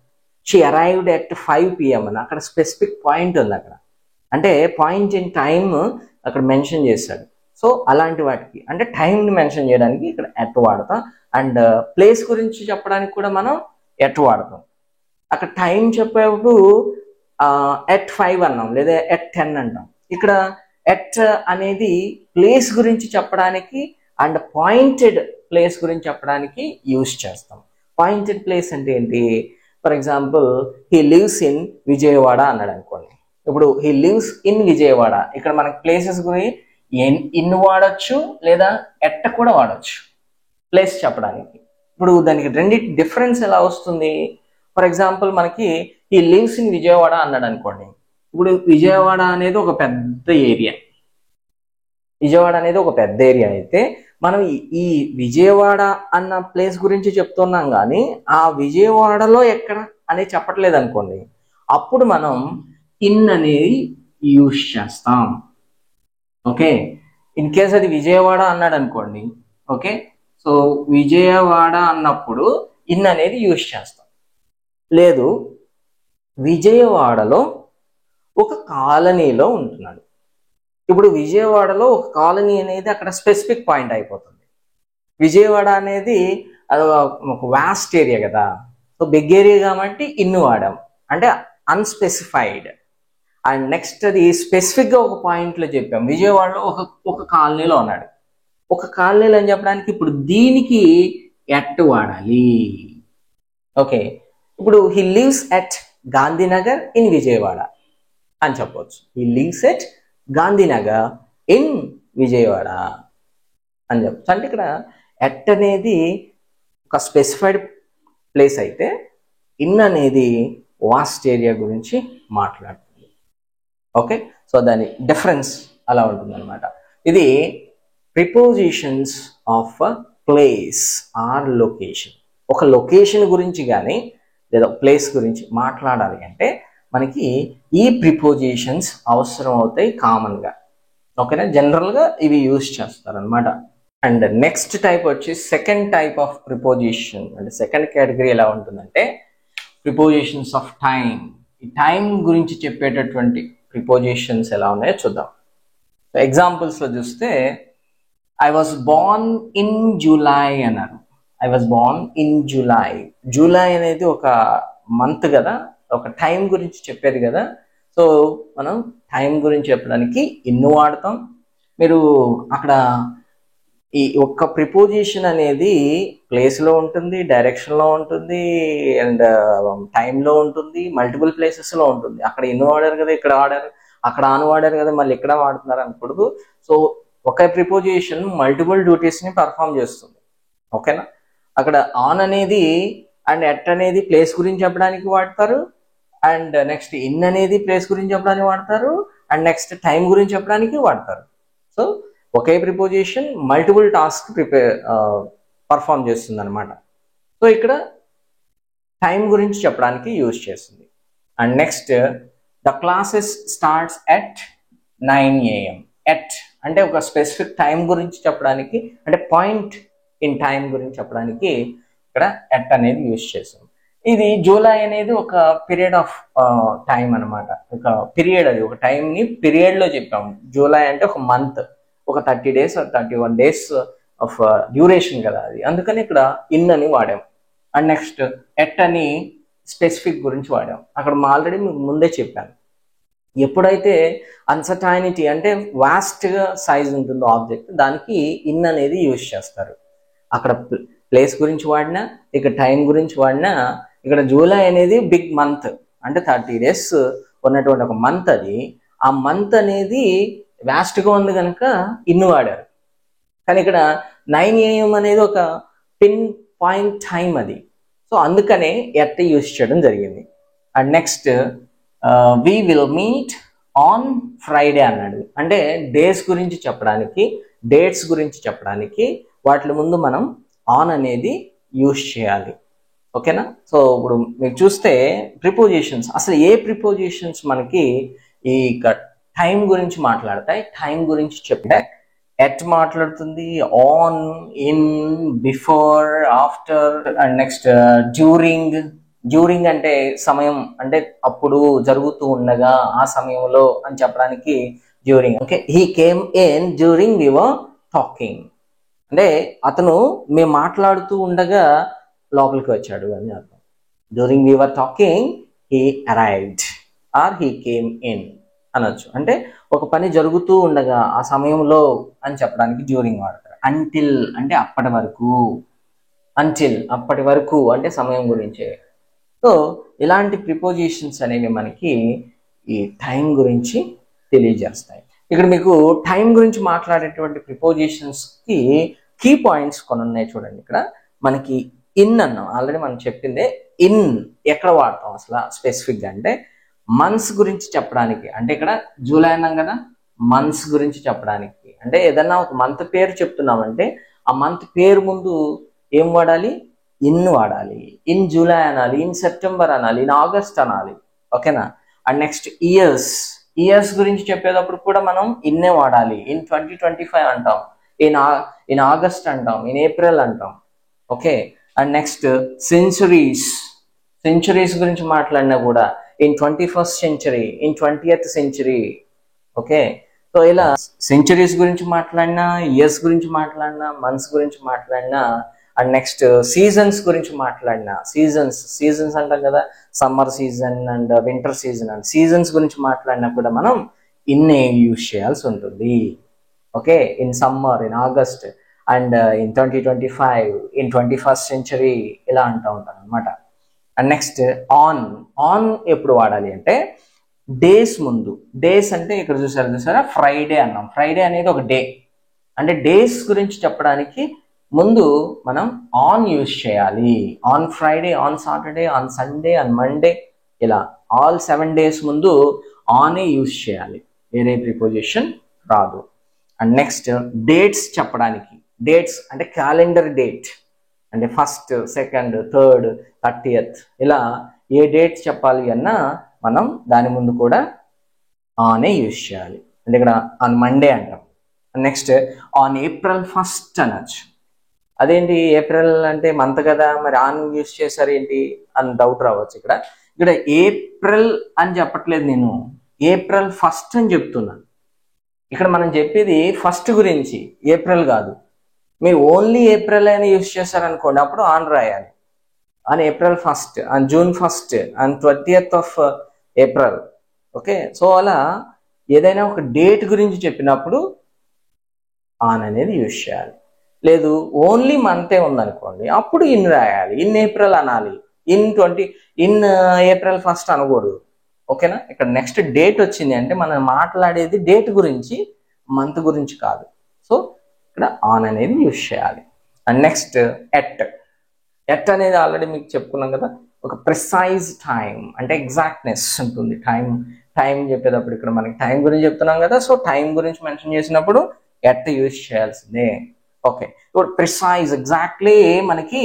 S1: షీ అరైవ్డ్ ఎట్ 5 PM అని. అక్కడ స్పెసిఫిక్ పాయింట్ ఉంది అక్కడ, అంటే పాయింట్ ఇన్ టైమ్ అక్కడ మెన్షన్ చేశాడు. సో అలాంటి వాటికి అంటే టైంని మెన్షన్ చేయడానికి ఇక్కడ ఎట్ వాడతాం. అండ్ ప్లేస్ గురించి చెప్పడానికి కూడా మనం ఎట్ వాడతాం. అక్కడ టైం చెప్పేప్పుడు ఎట్ 5 అన్నాం, లేదా ఎట్ 10 అంటాం. ఇక్కడ ఎట్ అనేది ప్లేస్ గురించి చెప్పడానికి అండ్ పాయింటెడ్ ప్లేస్ గురించి చెప్పడానికి యూజ్ చేస్తాం. పాయింటెడ్ ప్లేస్ అంటే ఏంటి? For example he lives in Vijayawada అన్నాడు అనుకోండి. ఇప్పుడు హీ లివ్స్ ఇన్ విజయవాడ, ఇక్కడ మనకి ప్లేసెస్ గురించి ఇన్ వాడచ్చు లేదా ఎట్ట కూడా వాడచ్చు ప్లేస్ చెప్పడానికి. ఇప్పుడు దానికి రెండింటి డిఫరెన్స్ ఎలా వస్తుంది? ఫర్ ఎగ్జాంపుల్ మనకి ఈ లివ్స్ ఇన్ విజయవాడ అన్నాడు అనుకోండి. ఇప్పుడు విజయవాడ అనేది ఒక పెద్ద ఏరియా, విజయవాడ అనేది ఒక పెద్ద ఏరియా అయితే మనం ఈ విజయవాడ అన్న ప్లేస్ గురించి చెప్తున్నాం కానీ ఆ విజయవాడలో ఎక్కడ అనేది చెప్పట్లేదు అనుకోండి, అప్పుడు మనం ఇన్ అనేది యూజ్ చేస్తాం. ఓకే, ఇన్ కేస్ అది విజయవాడ అన్నాడు అనుకోండి, ఓకే, సో విజయవాడ అన్నప్పుడు ఇన్ అనేది యూజ్ చేస్తాం. లేదు, విజయవాడలో ఒక కాలనీలో ఉంటున్నాడు. ఇప్పుడు విజయవాడలో ఒక కాలనీ అనేది అక్కడ స్పెసిఫిక్ పాయింట్ అయిపోతుంది. విజయవాడ అనేది అది ఒక వాస్ట్ ఏరియా కదా, సో బిగ్ ఏరియా కాబట్టి ఇన్ వాడాం, అంటే అన్స్పెసిఫైడ్. అండ్ నెక్స్ట్ అది స్పెసిఫిక్గా ఒక పాయింట్లో చెప్పాం, విజయవాడలో ఒక కాలనీలో ఉన్నాడు. ఒక కాలనీలో అని చెప్పడానికి ఇప్పుడు దీనికి ఎట్ వాడాలి. ఓకే, ఇప్పుడు he lives at Gandhinagar in Vijayawada అని చెప్పవచ్చు. He lives at Gandhinagar in Vijayawada అని చెప్పచ్చు. అంటే ఇక్కడ ఎట్ అనేది ఒక స్పెసిఫైడ్ ప్లేస్ అయితే ఇన్ అనేది వాస్ట్ ఏరియా గురించి మాట్లాడుతుంది. ఓకే, సో దాని డిఫరెన్స్ అలా ఉంటుంది అనమాట. ఇది prepositions of place or location. ఒక లొకేషన్ గురించి కానీ లేదా ప్లేస్ గురించి మాట్లాడాలి అంటే మనకి ఈ ప్రిపోజిషన్స్ అవసరం అవుతాయి కామన్గా. ఓకేనా, జనరల్గా ఇవి యూజ్ చేస్తారనమాట. అండ్ నెక్స్ట్ టైప్ వచ్చి సెకండ్ టైప్ ఆఫ్ ప్రిపోజిషన్, అంటే సెకండ్ కేటగిరీ ఎలా ఉంటుందంటే ప్రిపోజిషన్స్ ఆఫ్ టైం. ఈ టైం గురించి చెప్పేటటువంటి ప్రిపోజిషన్స్ ఎలా ఉన్నాయో చూద్దాం. ఎగ్జాంపుల్స్లో చూస్తే I was born in July అన్నారు. I was born in July. July అనేది ఒక మంత్ కదా, ఒక టైం గురించి చెప్పేది కదా. సో మనం టైం గురించి చెప్పడానికి ఇన్ వాడతాం. మీరు అక్కడ ఈ ఒక్క ప్రిపోజిషన్ అనేది ప్లేస్లో ఉంటుంది, డైరెక్షన్లో ఉంటుంది, అండ్ టైంలో ఉంటుంది, మల్టిపుల్ ప్లేసెస్లో ఉంటుంది. అక్కడ ఇన్ వాడారు కదా, ఇక్కడ వాడారు, అక్కడ ఆన్ వాడారు కదా, మళ్ళీ ఇక్కడ వాడుతున్నారు అనకూడదు. సో ఒక ప్రిపోజిషన్ మల్టిపుల్ డ్యూటీస్ని పర్ఫామ్ చేస్తుంది. ఓకేనా, అక్కడ ఆన్ అనేది అండ్ ఎట్ అనేది ప్లేస్ గురించి చెప్పడానికి వాడతారు, అండ్ నెక్స్ట్ ఇన్ అనేది ప్లేస్ గురించి చెప్పడానికి వాడతారు, అండ్ నెక్స్ట్ టైం గురించి చెప్పడానికి వాడతారు. సో ఒకే ప్రిపోజిషన్ మల్టిపుల్ టాస్క్ పర్ఫామ్ చేస్తుంది అనమాట. సో ఇక్కడ టైం గురించి చెప్పడానికి యూజ్ చేస్తుంది. And next the classes starts at 9 AM. At అంటే ఒక స్పెసిఫిక్ టైం గురించి చెప్పడానికి, అంటే పాయింట్ ఇన్ టైం గురించి చెప్పడానికి ఇక్కడ ఎట్ అనేది యూజ్ చేస్తాం. ఇది జూలై అనేది ఒక పీరియడ్ ఆఫ్ టైం అనమాట, ఒక పీరియడ్, అది ఒక టైంని పీరియడ్లో చెప్పాము. జూలై అంటే ఒక మంత్, ఒక 30 days 31 days ఆఫ్ డ్యూరేషన్ కదా అది, అందుకని ఇక్కడ ఇన్ అని వాడాం. అండ్ నెక్స్ట్ ఎట్ అని స్పెసిఫిక్ గురించి వాడాం. అక్కడ ఆల్రెడీ మీకు ముందే చెప్పాను, ఎప్పుడైతే అన్సర్టైనిటీ అంటే వాస్ట్గా సైజ్ ఉంటుందో ఆబ్జెక్ట్, దానికి ఇన్ అనేది యూజ్ చేస్తారు. అక్కడ ప్లేస్ గురించి వాడినా, ఇక్కడ టైం గురించి వాడినా, ఇక్కడ జూలై అనేది బిగ్ మంత్, అంటే 30 days ఉన్నటువంటి ఒక మంత్ అది. ఆ మంత్ అనేది వ్యాస్ట్గా ఉంది కనుక ఇన్ వాడారు. కానీ ఇక్కడ 9 AM అనేది ఒక పిన్ పాయింట్ టైం అది, సో అందుకనే ఎట్ యూజ్ చేయడం జరిగింది. And next we will meet on Friday అన్నాడు. అంటే డేస్ గురించి చెప్పడానికి, డేట్స్ గురించి చెప్పడానికి వాటి ముందు మనం ఆన్ అనేది యూజ్ చేయాలి. ఓకేనా, సో ఇప్పుడు మీరు చూస్తే ప్రిపోజిషన్స్, అసలు ఏ ప్రిపోజిషన్స్ మనకి ఈ టైం గురించి మాట్లాడతాయి, టైం గురించి చెప్తే ఎట్ మాట్లాడుతుంది, on, in, before, after, and next during. During అంటే సమయం, అంటే అప్పుడు జరుగుతూ ఉండగా, ఆ సమయంలో అని చెప్పడానికి during. Okay, he came in during we were talking, అంటే అతను మేము మాట్లాడుతూ ఉండగా లోపలికి వచ్చాడు అని అర్థం. During we were talking he arrived or he came in అనొచ్చు. అంటే ఒక పని జరుగుతూ ఉండగా, ఆ సమయంలో అని చెప్పడానికి డ్యూరింగ్ వాడతారు. అంటిల్ అంటే అప్పటి వరకు, అంటిల్ అప్పటి వరకు అంటే సమయం గురించే. సో ఇలాంటి ప్రిపోజిషన్స్ అనేవి మనకి ఈ టైం గురించి తెలియజేస్తాయి. ఇక్కడ మీకు టైం గురించి మాట్లాడేటువంటి ప్రిపోజిషన్స్కి కీ పాయింట్స్ కొన్ని ఉన్నాయి చూడండి. ఇక్కడ మనకి ఇన్ అన్నాం, ఆల్రెడీ మనం చెప్పిందే. ఇన్ ఎక్కడ వాడతాం అసలు స్పెసిఫిక్గా అంటే మంత్స్ గురించి చెప్పడానికి. అంటే ఇక్కడ జూలై అన్నాం కదా, మంత్స్ గురించి చెప్పడానికి. అంటే ఏదన్నా ఒక మంత్ పేరు చెప్తున్నామంటే ఆ మంత్ పేరు ముందు ఏం వాడాలి? ఇన్ వాడాలి. ఇన్ జూలై అనాలి, ఇన్ సెప్టెంబర్ అనాలి, ఇన్ ఆగస్ట్ అనాలి. ఓకేనా? అండ్ నెక్స్ట్ ఇయర్స్ గురించి చెప్పేటప్పుడు కూడా మనం ఇన్నే వాడాలి. ఇన్ 2025 అంటాం, ఇన్ ఆగస్ట్ అంటాం, ఇన్ ఏప్రిల్ అంటాం. ఓకే. అండ్ నెక్స్ట్ సెంచురీస్ గురించి మాట్లాడినా కూడా in 21st century, in 20th century. Okay. So ఇలా సెంచురీస్ గురించి మాట్లాడినా, ఇయర్స్ గురించి మాట్లాడినా, మంత్స్ గురించి మాట్లాడినా, అండ్ నెక్స్ట్ సీజన్స్ గురించి మాట్లాడినా, సీజన్స్ అంటాం కదా, summer season and winter season and seasons గురించి మాట్లాడినా కూడా మనం ఇన్నే యూజ్ చేయాల్సి ఉంటుంది. Okay. In summer, in August and in 2025, in 21st century ఇలా అంటూ ఉంటాను అనమాట. అండ్ నెక్స్ట్ ఆన్ ఎప్పుడు వాడాలి అంటే డేస్ ముందు. డేస్ అంటే ఇక్కడ చూసారా ఫ్రైడే అన్నాం. ఫ్రైడే అనేది ఒక డే. అంటే డేస్ గురించి చెప్పడానికి ముందు మనం ఆన్ యూజ్ చేయాలి. On Friday, on Saturday, on Sunday, on Monday, ఇలా ఆల్ 7 days ముందు ఆనే యూజ్ చేయాలి, వేరే ప్రిపోజిషన్ రాదు. అండ్ నెక్స్ట్ డేట్స్ చెప్పడానికి. డేట్స్ అంటే క్యాలెండర్ డేట్, అంటే 1st, 2nd, 3rd, 30th ఇలా ఏ డేట్స్ చెప్పాలి అన్నా మనం దాని ముందు కూడా ఆనే యూజ్ చేయాలి. అంటే ఇక్కడ ఆన్ మండే అంటాం. నెక్స్ట్ ఆన్ April 1st అనొచ్చు. అదేంటి ఏప్రిల్ అంటే మంత్ కదా, మరి ఆన్ యూజ్ చేశారు ఏంటి అని డౌట్ రావచ్చు. ఇక్కడ ఏప్రిల్ అని చెప్పట్లేదు, నేను April 1st అని చెప్తున్నాను. ఇక్కడ మనం చెప్పేది ఫస్ట్ గురించి, ఏప్రిల్ కాదు. మీరు ఓన్లీ ఏప్రిల్ అని యూజ్ చేశారనుకోండి, అప్పుడు ఆన్ రాయాలి. On April 1st, on June 1st, on 20th of April. Okay. So అలా ఏదైనా ఒక డేట్ గురించి చెప్పినప్పుడు ఆన్ అనేది యూజ్ చేయాలి. లేదు ఓన్లీ మంతే ఉందనుకోండి, అప్పుడు ఇన్ రాయాలి. ఇన్ ఏప్రిల్ అనాలి, ఇన్ April 1st అనకూడదు. ఓకేనా? ఇక్కడ నెక్స్ట్ డేట్ వచ్చింది అంటే మనం మాట్లాడేది డేట్ గురించి, మంత్ గురించి కాదు. సో ఇక్కడ ఆన్ అనేది యూజ్ చేయాలి. అండ్ నెక్స్ట్ ఎట్ అనేది ఆల్రెడీ మీకు చెప్పుకున్నాం కదా, ఒక ప్రిసైజ్ టైం అంటే ఎగ్జాక్ట్నెస్ ఉంటుంది. టైం చెప్పేటప్పుడు ఇక్కడ మనకి టైం గురించి చెప్తున్నాం కదా, సో టైం గురించి మెన్షన్ చేసినప్పుడు ఎట్ యూజ్ చేయాల్సిందే. ఓకే. ఇప్పుడు ప్రిసైజ్ ఎగ్జాక్ట్లీ మనకి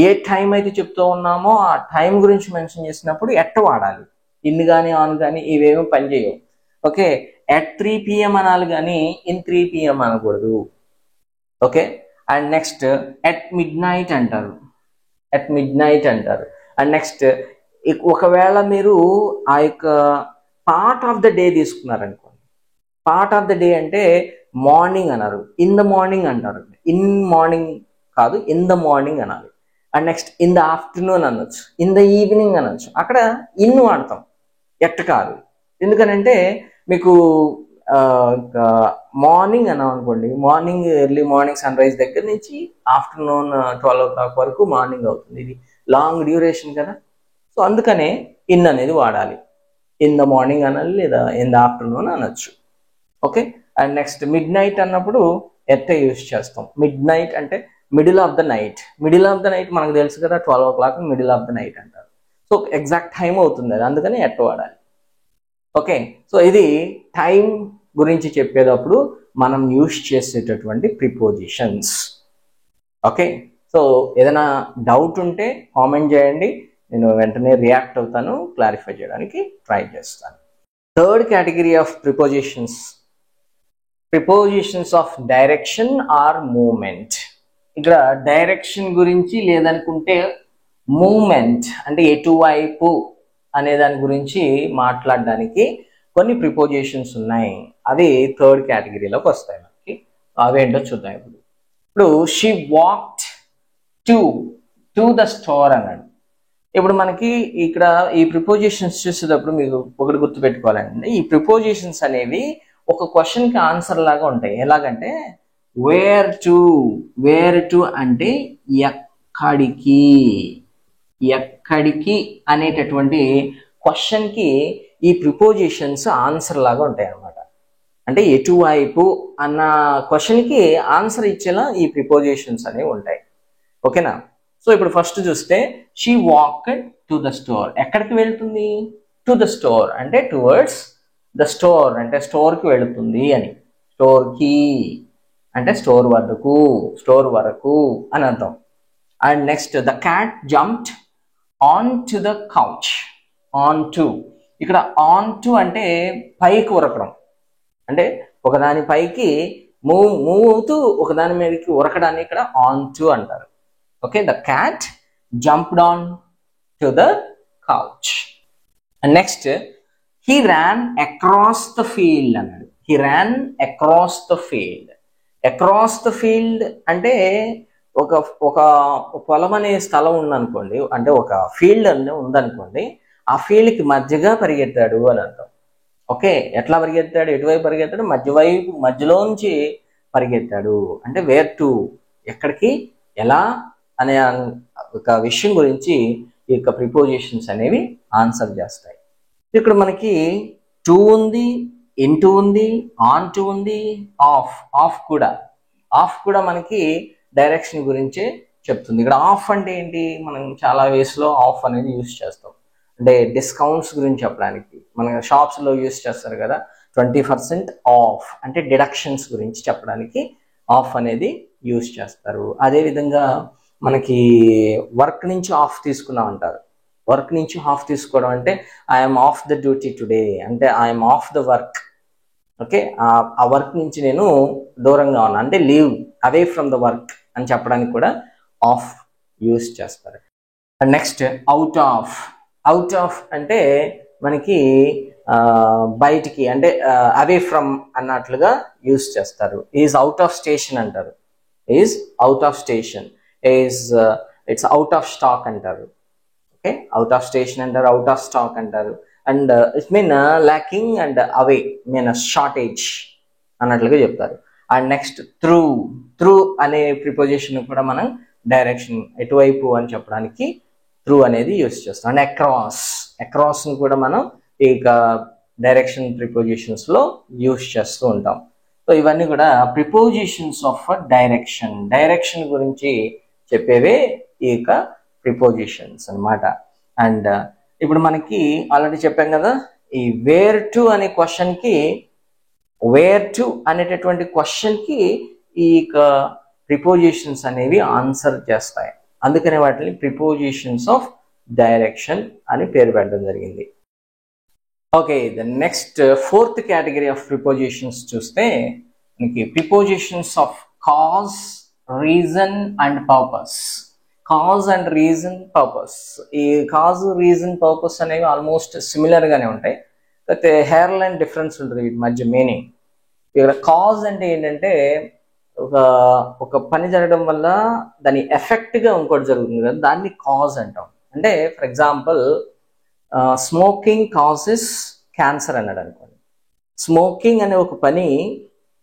S1: ఏ టైం అయితే చెప్తూ ఉన్నామో ఆ టైం గురించి మెన్షన్ చేసినప్పుడు ఎట్ వాడాలి. ఇన్ కానీ ఆన్ కానీ ఇవేమో పనిచేయవు. ఓకే. at 3 PM అనాలి కానీ ఇన్ 3 PM అనకూడదు. Okay. And next at midnight అంటారు. అండ్ నెక్స్ట్ ఒకవేళ మీరు ఆ యొక్క పార్ట్ ఆఫ్ ద డే తీసుకున్నారనుకోండి, పార్ట్ ఆఫ్ ద డే అంటే మార్నింగ్ అన్నారు, ఇన్ ద మార్నింగ్ అంటారు. ఇన్ మార్నింగ్ కాదు, ఇన్ ద మార్నింగ్ అనాలి. And next in the afternoon అనొచ్చు, ఇన్ ద ఈవినింగ్ అనొచ్చు. అక్కడ ఇన్ వాడతాం, ఎట్ కాదు. ఎందుకనంటే మీకు మార్నింగ్ అన్నాం అనుకోండి, morning early morning sunrise దగ్గర నుంచి ఆఫ్టర్నూన్ 12 o'clock వరకు మార్నింగ్ అవుతుంది. ఇది లాంగ్ డ్యూరేషన్ కదా. సో అందుకనే ఇన్ అనేది వాడాలి. ఇన్ ద మార్నింగ్ అనాలి, లేదా ఇన్ ద ఆఫ్టర్నూన్ అనొచ్చు. Okay. And next midnight అన్నప్పుడు ఎట్ యూజ్ చేస్తాం. మిడ్ నైట్ అంటే మిడిల్ ఆఫ్ ద నైట్. మనకు తెలుసు కదా, 12 o'clock middle of the night అంటారు. సో ఎగ్జాక్ట్ టైం అవుతుంది అది, అందుకని ఎట్ వాడాలి. ఓకే. సో ఇది టైం గురించి చెప్పేటప్పుడు మనం యూజ్ చేసేటటువంటి ప్రిపోజిషన్స్. ఓకే. సో ఏదైనా డౌట్ ఉంటే కామెంట్ చేయండి, నేను వెంటనే రియాక్ట్ అవుతాను, క్లారిఫై చేయడానికి ట్రై చేస్తాను. Third category of prepositions of direction or movement. ఇక్కడ డైరెక్షన్ గురించి లేదనుకుంటే మూమెంట్ అంటే ఎటువైపు అనే దాని గురించి మాట్లాడడానికి కొన్ని ప్రిపోజిషన్స్ ఉన్నాయి. అవి థర్డ్ కేటగిరీలోకి వస్తాయి మనకి. అవేంటో చూద్దాం. ఇప్పుడు she walked to the store అన్నాడు. ఇప్పుడు మనకి ఇక్కడ ఈ ప్రిపోజిషన్స్ చూసేటప్పుడు మీకు ఒకటి గుర్తుపెట్టుకోవాలండి, ఈ ప్రిపోజిషన్స్ అనేవి ఒక క్వశ్చన్కి ఆన్సర్ లాగా ఉంటాయి. ఎలాగంటే వేర్ టు అంటే ఎక్కడికి, ఎక్కడికి అనేటటువంటి క్వశ్చన్కి ఈ ప్రిపోజిషన్స్ ఆన్సర్ లాగా ఉంటాయి అన్నమాట. అంటే ఎటువైపు అన్న క్వశ్చన్కి ఆన్సర్ ఇచ్చేలా ఈ ప్రిపోజిషన్స్ అనేవి ఉంటాయి. ఓకేనా? సో ఇప్పుడు ఫస్ట్ చూస్తే she walked to the store. ఎక్కడికి వెళ్తుంది? టు ద స్టోర్ అంటే టువర్డ్స్ ద స్టోర్ అంటే స్టోర్కి వెళుతుంది అని. స్టోర్కి అంటే స్టోర్ వరకు అని అర్థం. And next the cat jumped on to the couch. On to, ఇక్కడ ఆన్ టు అంటే పైకి ఉరకడం, అంటే ఒకదాని పైకి మూవ్ అవుతూ ఒకదాని మీదకి ఉరకడాన్ని ఇక్కడ ఆన్ టు అంటారు. Okay, the cat jumped on to the couch. And next he ran across the field అన్నాడు. He ran across the field. Across the field అంటే ఒక పొలం అనే స్థలం ఉందనుకోండి, అంటే ఒక ఫీల్డ్ అనే ఉందనుకోండి, ఆ ఫీల్డ్కి మధ్యగా పరిగెత్తాడు అని అర్థం. ఓకే, ఎట్లా పరిగెత్తాడు? ఎటువైపు పరిగెత్తాడు? మధ్యలోంచి పరిగెత్తాడు. అంటే వేర్ టు, ఎక్కడికి, ఎలా అనే ఒక విషయం గురించి ఈ యొక్క ప్రిపోజిషన్స్ అనేవి ఆన్సర్ చేస్తాయి. ఇక్కడ మనకి టు ఉంది, ఇంటూ ఉంది, ఆన్ టు ఉంది, ఆఫ్ కూడా మనకి డైరెక్షన్ గురించే చెప్తుంది. ఇక్కడ ఆఫ్ అంటే ఏంటి? మనం చాలా వేస్లో ఆఫ్ అనేది యూజ్ చేస్తాం. అంటే డిస్కౌంట్స్ గురించి చెప్పడానికి మన షాప్స్లో యూజ్ చేస్తారు కదా, 20% ఆఫ్ అంటే డిడక్షన్స్ గురించి చెప్పడానికి ఆఫ్ అనేది యూజ్ చేస్తారు. అదేవిధంగా మనకి వర్క్ నుంచి ఆఫ్ తీసుకున్నాం అంటారు. వర్క్ నుంచి ఆఫ్ తీసుకోవడం అంటే I'm off the duty today, అంటే I'm off the work. Okay, ఆ వర్క్ నుంచి నేను దూరంగా ఉన్నా అంటే leave away from the work అని చెప్పడానికి కూడా ఆఫ్ యూజ్ చేస్తారు. నెక్స్ట్ అవుట్ ఆఫ్ అంటే మనకి బయటికి అంటే అవే ఫ్రమ్ అన్నట్లుగా యూజ్ చేస్తారు. ఈజ్ అవుట్ ఆఫ్ స్టేషన్ అంటారు. Is out of station. It's out of stock అంటారు. ఓకే, అవుట్ ఆఫ్ స్టేషన్ అంటారు, అవుట్ ఆఫ్ స్టాక్ అంటారు. And it mean lacking and away mean shortage అన్నట్లుగా చెప్తారు. అండ్ నెక్స్ట్ త్రూ అనే preposition కూడా మనం direction ఎటువైపు అని చెప్పడానికి త్రూ అనేది యూజ్ చేస్తాం. అండ్ అక్రాస్ ని కూడా మనం ఈ డైరెక్షన్ ప్రిపోజిషన్స్ లో యూజ్ చేస్తూ ఉంటాం. సో ఇవన్నీ కూడా ప్రిపోజిషన్స్ ఆఫ్ డైరెక్షన్ గురించి చెప్పేవే ఈ యొక్క ప్రిపోజిషన్స్ అన్నమాట. అండ్ ఇప్పుడు మనకి ఆల్రెడీ చెప్పాం కదా, ఈ వేర్ టు అనే క్వశ్చన్కి అనేటటువంటి క్వశ్చన్కి ఈ ప్రిపోజిషన్స్ అనేవి ఆన్సర్ చేస్తాయి. అందుకనే వాటిని ప్రిపోజిషన్స్ ఆఫ్ డైరెక్షన్ అని పేరు పెట్టడం జరిగింది. Okay, the next fourth category of prepositions చూస్తే మనకి prepositions of cause, reason and purpose. ఈ కాజ్, రీజన్, పర్పస్ అనేవి ఆల్మోస్ట్ సిమిలర్ గానే ఉంటాయి, అయితే హెయిర్ లైన్ డిఫరెన్స్ ఉంటుంది వీటి మధ్య మీనింగ్. ఇక్కడ కాజ్ అంటే ఏంటంటే ఒక పని జరగడం వల్ల దాని ఎఫెక్ట్గా ఇంకోటి జరుగుతుంది కదా, దాన్ని కాజ్ అంటాం. అంటే for example smoking causes cancer అన్నాడు అనుకోండి. స్మోకింగ్ అనే ఒక పని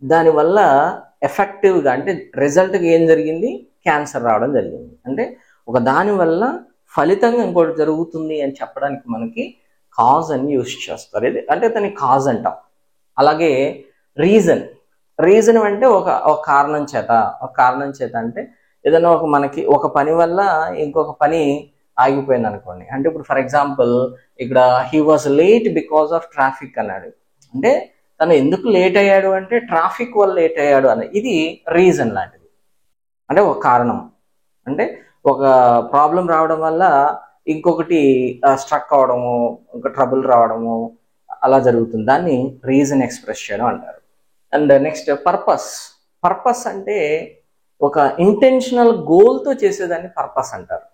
S1: దానివల్ల ఎఫెక్టివ్గా అంటే రిజల్ట్గా ఏం జరిగింది? క్యాన్సర్ రావడం జరిగింది. అంటే ఒక దాని వల్ల ఫలితంగా ఇంకోటి జరుగుతుంది అని చెప్పడానికి మనకి కాజ్ అని యూజ్ చేస్తారు. అంటే దాన్ని కాజ్ అంటాం. అలాగే రీజన్ అంటే ఒక కారణం చేత అంటే ఏదైనా మనకి ఒక పని వల్ల ఇంకొక పని ఆగిపోయింది అనుకోండి. అంటే ఇప్పుడు ఫర్ ఎగ్జాంపుల్ ఇక్కడ he was late because of traffic అన్నాడు. అంటే తను ఎందుకు లేట్ అయ్యాడు అంటే ట్రాఫిక్ వల్ల లేట్ అయ్యాడు అని. ఇది రీజన్ లాంటిది, అంటే ఒక కారణం. అంటే ఒక ప్రాబ్లం రావడం వల్ల ఇంకొకటి స్ట్రక్ అవడము, ఇంకా ట్రబుల్ రావడము అలా జరుగుతుంది. దాన్ని రీజన్ ఎక్స్ప్రెస్ చేయడం అంటారు. అండ్ నెక్స్ట్ పర్పస్ అంటే ఒక ఇంటెన్షనల్ గోల్తో చేసేదాన్ని పర్పస్ అంటారు.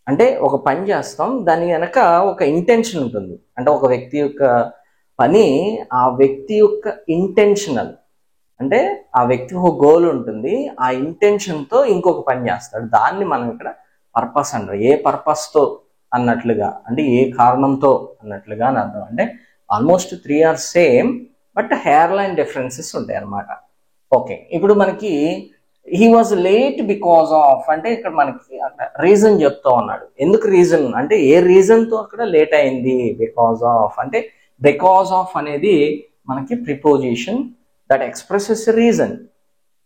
S1: అంటే ఒక పని చేస్తాం, దాని వెనక ఒక ఇంటెన్షన్ ఉంటుంది. అంటే ఒక వ్యక్తి యొక్క పని, ఆ వ్యక్తి యొక్క ఇంటెన్షనల్, అంటే ఆ వ్యక్తికి ఒక గోల్ ఉంటుంది, ఆ ఇంటెన్షన్తో ఇంకొక పని చేస్తాడు. దాన్ని మనం ఇక్కడ పర్పస్ అంటారు. ఏ పర్పస్తో అన్నట్లుగా, అంటే ఏ కారణంతో అన్నట్లుగా అని అర్థం. అంటే almost 3 or same, but hair line differences ఉంటాయి అన్నమాట. ఓకే, ఇప్పుడు మనకి he was late because of అంటే ఇక్కడ మనకి రీజన్ చెప్తా ఉన్నాడు. ఎందుకు రీజన్ అంటే ఏ రీజన్తో అక్కడ లేట్ అయింది. బికాస్ ఆఫ్ అంటే బికాస్ ఆఫ్ అనేది మనకి preposition that expresses reason.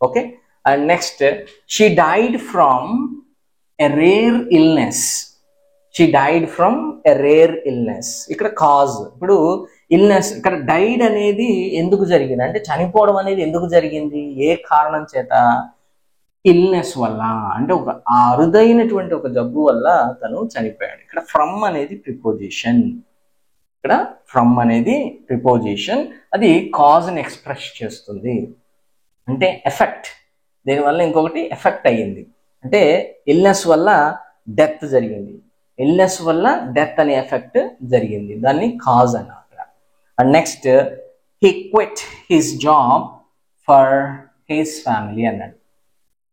S1: Okay, and next she died from a rare illness. She died from a rare illness. ఇక్కడ కాజ్, ఇప్పుడు ఇల్నెస్ ఇక్కడ డైడ్ అనేది ఎందుకు జరిగింది అంటే చనిపోవడం అనేది ఎందుకు జరిగింది, ఏ కారణం చేత, ఇల్నెస్ వల్ల, అంటే ఒక అరుదైనటువంటి ఒక జబ్బు వల్ల తను చనిపోయాడు. ఇక్కడ ఫ్రమ్ అనేది ప్రిపోజిషన్, ఇక్కడ ఫ్రమ్ అనేది ప్రిపోజిషన్, అది కాజ్ని ఎక్స్ప్రెస్ చేస్తుంది. అంటే ఎఫెక్ట్, దీనివల్ల ఇంకొకటి ఎఫెక్ట్ అయ్యింది, అంటే ఇల్నెస్ వల్ల డెత్ జరిగింది, ఇల్నెస్ వల్ల డెత్ అనే ఎఫెక్ట్ జరిగింది, దాన్ని కాజ్ అన్నారు. And next he quit his job for his family అన్నాడు.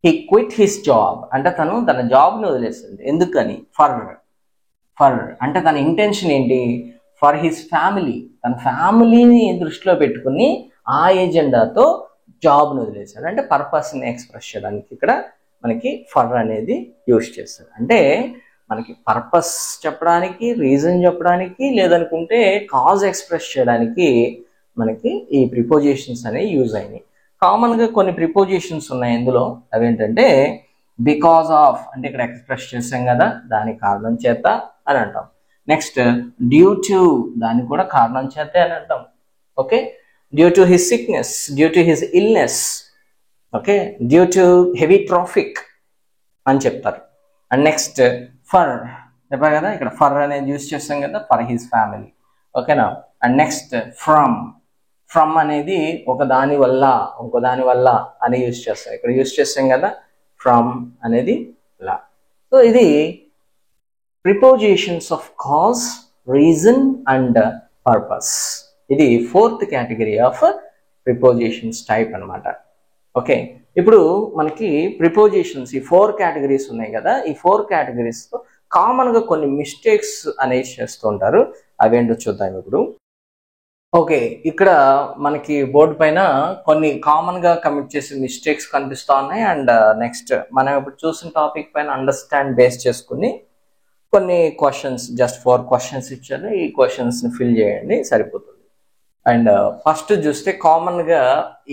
S1: హీ క్విట్ హిస్ జాబ్ అంటే తను తన జాబ్ని వదిలేస్తుంది. ఎందుకని? ఫర్ అంటే తన ఇంటెన్షన్ ఏంటి? ఫర్ హిస్ ఫ్యామిలీ, తన ఫ్యామిలీని దృష్టిలో పెట్టుకుని ఆ ఏజెండాతో జాబ్ని వదిలేశాడు. అంటే పర్పస్ని ఎక్స్ప్రెస్ చేయడానికి ఇక్కడ మనకి ఫర్ అనేది యూజ్ చేస్తాడు. అంటే మనకి పర్పస్ చెప్పడానికి, రీజన్ చెప్పడానికి, లేదనుకుంటే కాజ్ ఎక్స్ప్రెస్ చేయడానికి మనకి ఈ ప్రిపోజిషన్స్ అనేవి యూజ్ అయినాయి. కామన్గా కొన్ని ప్రిపోజిషన్స్ ఉన్నాయి ఇందులో, అవేంటంటే బికాస్ ఆఫ్ అంటే ఇక్కడ ఎక్స్ప్రెస్ చేసాం కదా, దాని కారణం చేత అని అంటాం. నెక్స్ట్ డ్యూ టు, దాన్ని కూడా కారణం చేతే అని అంటాం. Okay, due to his sickness, due to his illness, okay, due to heavy traffic అని చెప్తారు. అండ్ నెక్స్ట్ ఫర్ చెప్పారు కదా, ఇక్కడ ఫర్ అనేది యూజ్ చేస్తాం కదా, ఫర్ హిస్ ఫ్యామిలీ. ఓకేనా. అండ్ నెక్స్ట్ ఫ్రమ్ అనేది ఒక దాని వల్ల, ఇంకో దాని వల్ల అని యూజ్ చేస్తాం, ఇక్కడ యూజ్ చేస్తాం కదా ఫ్రమ్ అనేది లా. సో ఇది prepositions of cause, reason and purpose. ఇది 4th category of prepositions type అనమాట. ఓకే, ఇప్పుడు మనకి ప్రిపోజిషన్స్ ఈ 4 కేటగిరీస్ ఉన్నాయి కదా, ఈ 4 కేటగిరీస్తో కామన్గా కొన్ని మిస్టేక్స్ అనేవి చేస్తూ ఉంటారు. అవేంటో చూద్దాం ఇప్పుడు. ఓకే, ఇక్కడ మనకి బోర్డు పైన కొన్ని కామన్గా కమిట్ చేసే మిస్టేక్స్ కనిపిస్తూ ఉన్నాయి. అండ్ నెక్స్ట్ మనం ఇప్పుడు చూసిన టాపిక్ పైన అండర్స్టాండ్ బేస్ చేసుకుని కొన్ని క్వశ్చన్స్, జస్ట్ 4 క్వశ్చన్స్ ఇచ్చారు, ఈ క్వశ్చన్స్ని ఫిల్ చేయండి సరిపోతుంది. అండ్ ఫస్ట్ చూస్తే కామన్గా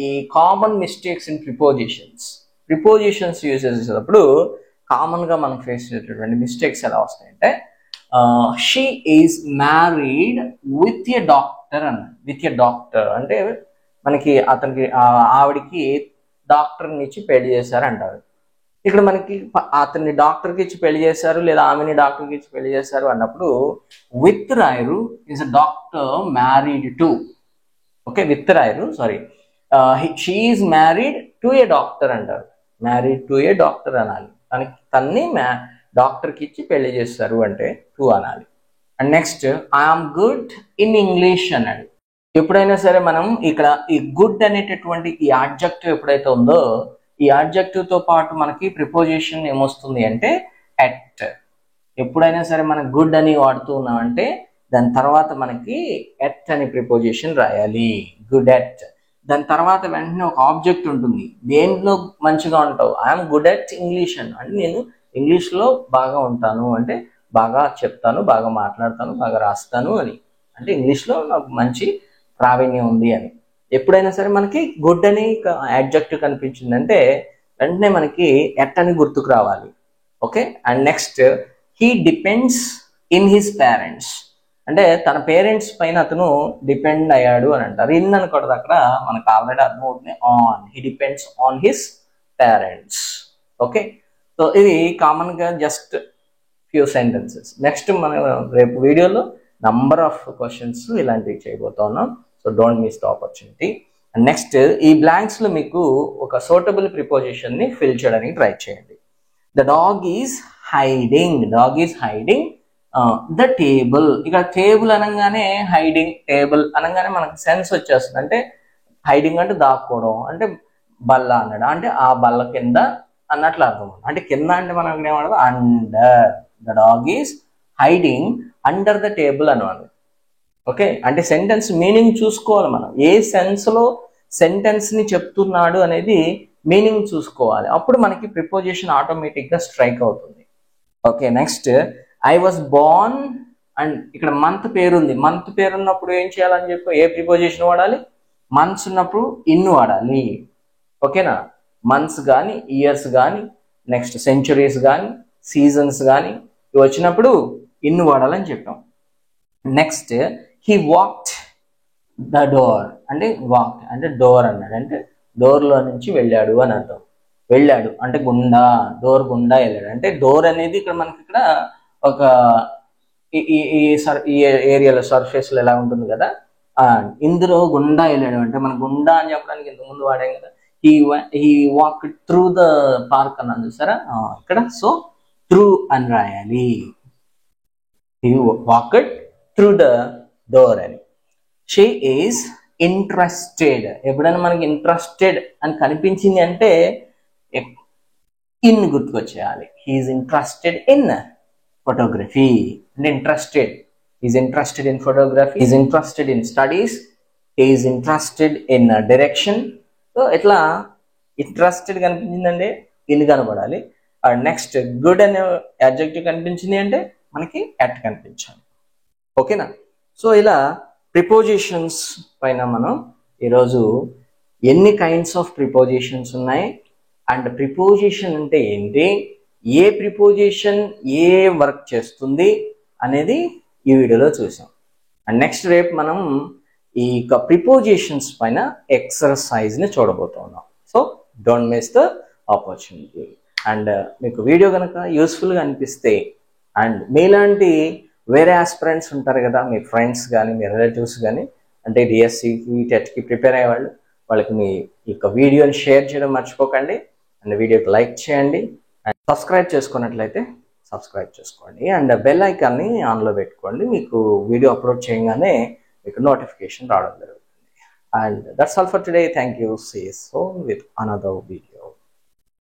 S1: ఈ common mistakes in prepositions use చేసేటప్పుడు కామన్గా మనం ఫేస్ చేసేటటువంటి మిస్టేక్స్ ఎలా వస్తాయంటే she is married with a doctor అన్నాడు. విత్ ఎ డాక్టర్ అంటే మనకి అతనికి ఆవిడికి డాక్టర్ని ఇచ్చి పెళ్లి చేశారు అంటారు. ఇక్కడ మనకి అతన్ని డాక్టర్కి ఇచ్చి పెళ్లి చేశారు లేదా ఆమెని డాక్టర్కి ఇచ్చి పెళ్లి చేశారు అన్నప్పుడు విత్ రాయరు is a doctor married to. Okay, with రాయరు, sorry, she is married to a doctor అంటారు. మ్యారీడ్ టు ఏ డాక్టర్ అనాలి, తన్ని డాక్టర్కి ఇచ్చి పెళ్లి చేస్తారు అంటే టు అనాలి. And next I am good in English అన్నాడు. ఎప్పుడైనా సరే మనం ఇక్కడ ఈ గుడ్ అనేటటువంటి ఈ ఆడ్జెక్టివ్ ఎప్పుడైతే ఉందో, ఈ ఆడ్జెక్టివ్తో పాటు మనకి ప్రిపోజిషన్ ఏమొస్తుంది అంటే ఎట్. ఎప్పుడైనా సరే మనం గుడ్ అని వాడుతూ ఉన్నామంటే దాని తర్వాత మనకి ఎట్ అనే ప్రిపోజిషన్ రాయాలి, గుడ్ ఎట్. దాని తర్వాత వెంటనే ఒక ఆబ్జెక్ట్ ఉంటుంది, దేంట్లో మంచిగా ఉంటావు, ఐఎమ్ గుడ్ ఎట్ ఇంగ్లీష్ అని, అంటే నేను ఇంగ్లీష్లో బాగా ఉంటాను, అంటే బాగా చెప్తాను, బాగా మాట్లాడతాను, బాగా రాస్తాను అని, అంటే ఇంగ్లీష్లో నాకు మంచి ప్రావీణ్యం ఉంది అని. ఎప్పుడైనా సరే మనకి గుడ్ అని యాడ్జెక్టివ్ కనిపించిందంటే వెంటనే మనకి ఎట్ అని గుర్తుకు రావాలి. Okay, and next he depends in his parents, అంటే తన పేరెంట్స్ పైన అతను డిపెండ్ అయ్యాడు అని అంటారు. ఇన్ అనకూడదు, అక్కడ మనకు ఆల్రెడీ అర్థమవుతుంది on, he depends on his parents. Okay, so ఇది కామన్గా జస్ట్ ఫ్యూ సెంటెన్సెస్. నెక్స్ట్ మనం రేపు వీడియోలో నంబర్ ఆఫ్ క్వశ్చన్స్ ఇలాంటివి చేయబోతున్నాం, so don't miss the opportunity. And next ఈ బ్లాంక్స్లో మీకు ఒక సూటబుల్ ప్రిపోజిషన్ని ఫిల్ చేయడానికి ట్రై చేయండి. The dog is hiding, dog is hiding the table. ఇక్కడ టేబుల్ అనగానే హైడింగ్, టేబుల్ అనగానే మనకు సెన్స్ వచ్చేస్తుంది, అంటే హైడింగ్ అంటే దాక్కోవడం, అంటే బల్ల అన్నాడు, అంటే ఆ బల్ల కింద అన్నట్లు అర్థం. అంటే కింద అంటే మనం ఇక్కడ ఏమన్నా under, the dog is hiding under the table అన్నమాట. ఓకే, అంటే సెంటెన్స్ మీనింగ్ చూసుకోవాలి మనం, ఏ సెన్స్లో సెంటెన్స్ని చెప్తున్నాడు అనేది మీనింగ్ చూసుకోవాలి, అప్పుడు మనకి ప్రిపోజిషన్ ఆటోమేటిక్గా స్ట్రైక్ అవుతుంది. Okay, next I was Born and ఇక్కడ మంత్ పేరుంది. మంత్ పేరు ఉన్నప్పుడు ఏం చేయాలని చెప్పి ఏ ప్రిపోజిషన్ వాడాలి? మంత్స్ ఉన్నప్పుడు ఇన్ వాడాలి. ఓకేనా? మంత్స్ కానీ, ఇయర్స్ కానీ, నెక్స్ట్ సెంచురీస్ కానీ, సీజన్స్ కానీ ఇవి వచ్చినప్పుడు ఇన్ వాడాలని చెప్పాం. Next he walked the door అంటే వాక్ అంటే డోర్ అన్నాడు, అంటే డోర్లో నుంచి వెళ్ళాడు అని అర్థం. వెళ్ళాడు అంటే గుండా, డోర్ గుండా వెళ్ళాడు. అంటే డోర్ అనేది ఇక్కడ మనకి ఇక్కడ ఒక ఈ ఏరియాలో సర్ఫేస్లో ఎలా ఉంటుంది కదా, ఇందులో గుండా వెళ్ళాడు అంటే మన గుండా అని చెప్పడానికి ఇంతకుముందు వాడాం కదా. He walk through the park అన్నాను చూసారా ఇక్కడ. సో త్రూ అని రాయాలి. He walked through the door అని. She is interested. ఎప్పుడైనా మనకి ఇంట్రెస్టెడ్ అని కనిపించింది అంటే ఇన్ గుర్తుకొచ్చేయాలి. హీఈస్ ఇంట్రెస్టెడ్ ఇన్ ఫోటోగ్రఫీ అంటే interested. Is interested in photography, is interested in studies, is interested in direction. So ఇట్లా ఇంట్రెస్టెడ్ కనిపించిందంటే ఇన్ కనబడాలి. నెక్స్ట్ గుడ్ అనే అడ్జెక్టివ్ కనిపించింది అంటే మనకి అట్ కనిపించాలి. ఓకేనా? సో ఇలా ప్రిపోజిషన్స్ పైన మనం ఈరోజు ఎన్ని కైండ్స్ ఆఫ్ ప్రిపోజిషన్స్ ఉన్నాయి అండ్ ప్రిపోజిషన్ అంటే ఏంటి, ఏ ప్రిపోజిషన్ ఏ వర్క్ చేస్తుంది అనేది ఈ వీడియోలో చూసాం. అండ్ నెక్స్ట్ రేపు మనం ఈ ప్రిపోజిషన్స్ పైన ఎక్సర్సైజ్ని చూడబోతున్నాం. So don't miss the opportunity. And మీకు వీడియో కనుక యూస్ఫుల్గా అనిపిస్తే అండ్ మీలాంటి వేరే ఆస్పిరెంట్స్ ఉంటారు కదా, మీ ఫ్రెండ్స్ కానీ మీ రిలేటివ్స్ కానీ, అంటే డిఎస్సికి టెట్కి ప్రిపేర్ అయ్యేవాళ్ళు, వాళ్ళకి మీ వీడియోని షేర్ చేయడం మర్చిపోకండి. అండ్ వీడియోకి లైక్ చేయండి అండ్ సబ్స్క్రైబ్ చేసుకున్నట్లయితే సబ్స్క్రైబ్ చేసుకోండి అండ్ బెల్ ఐకాన్ని ఆన్లో పెట్టుకోండి. మీకు వీడియో అప్లోడ్ చేయగానే మీకు నోటిఫికేషన్ రావడం జరుగుతుంది. And that's all for today. Thank you. See you soon with another video.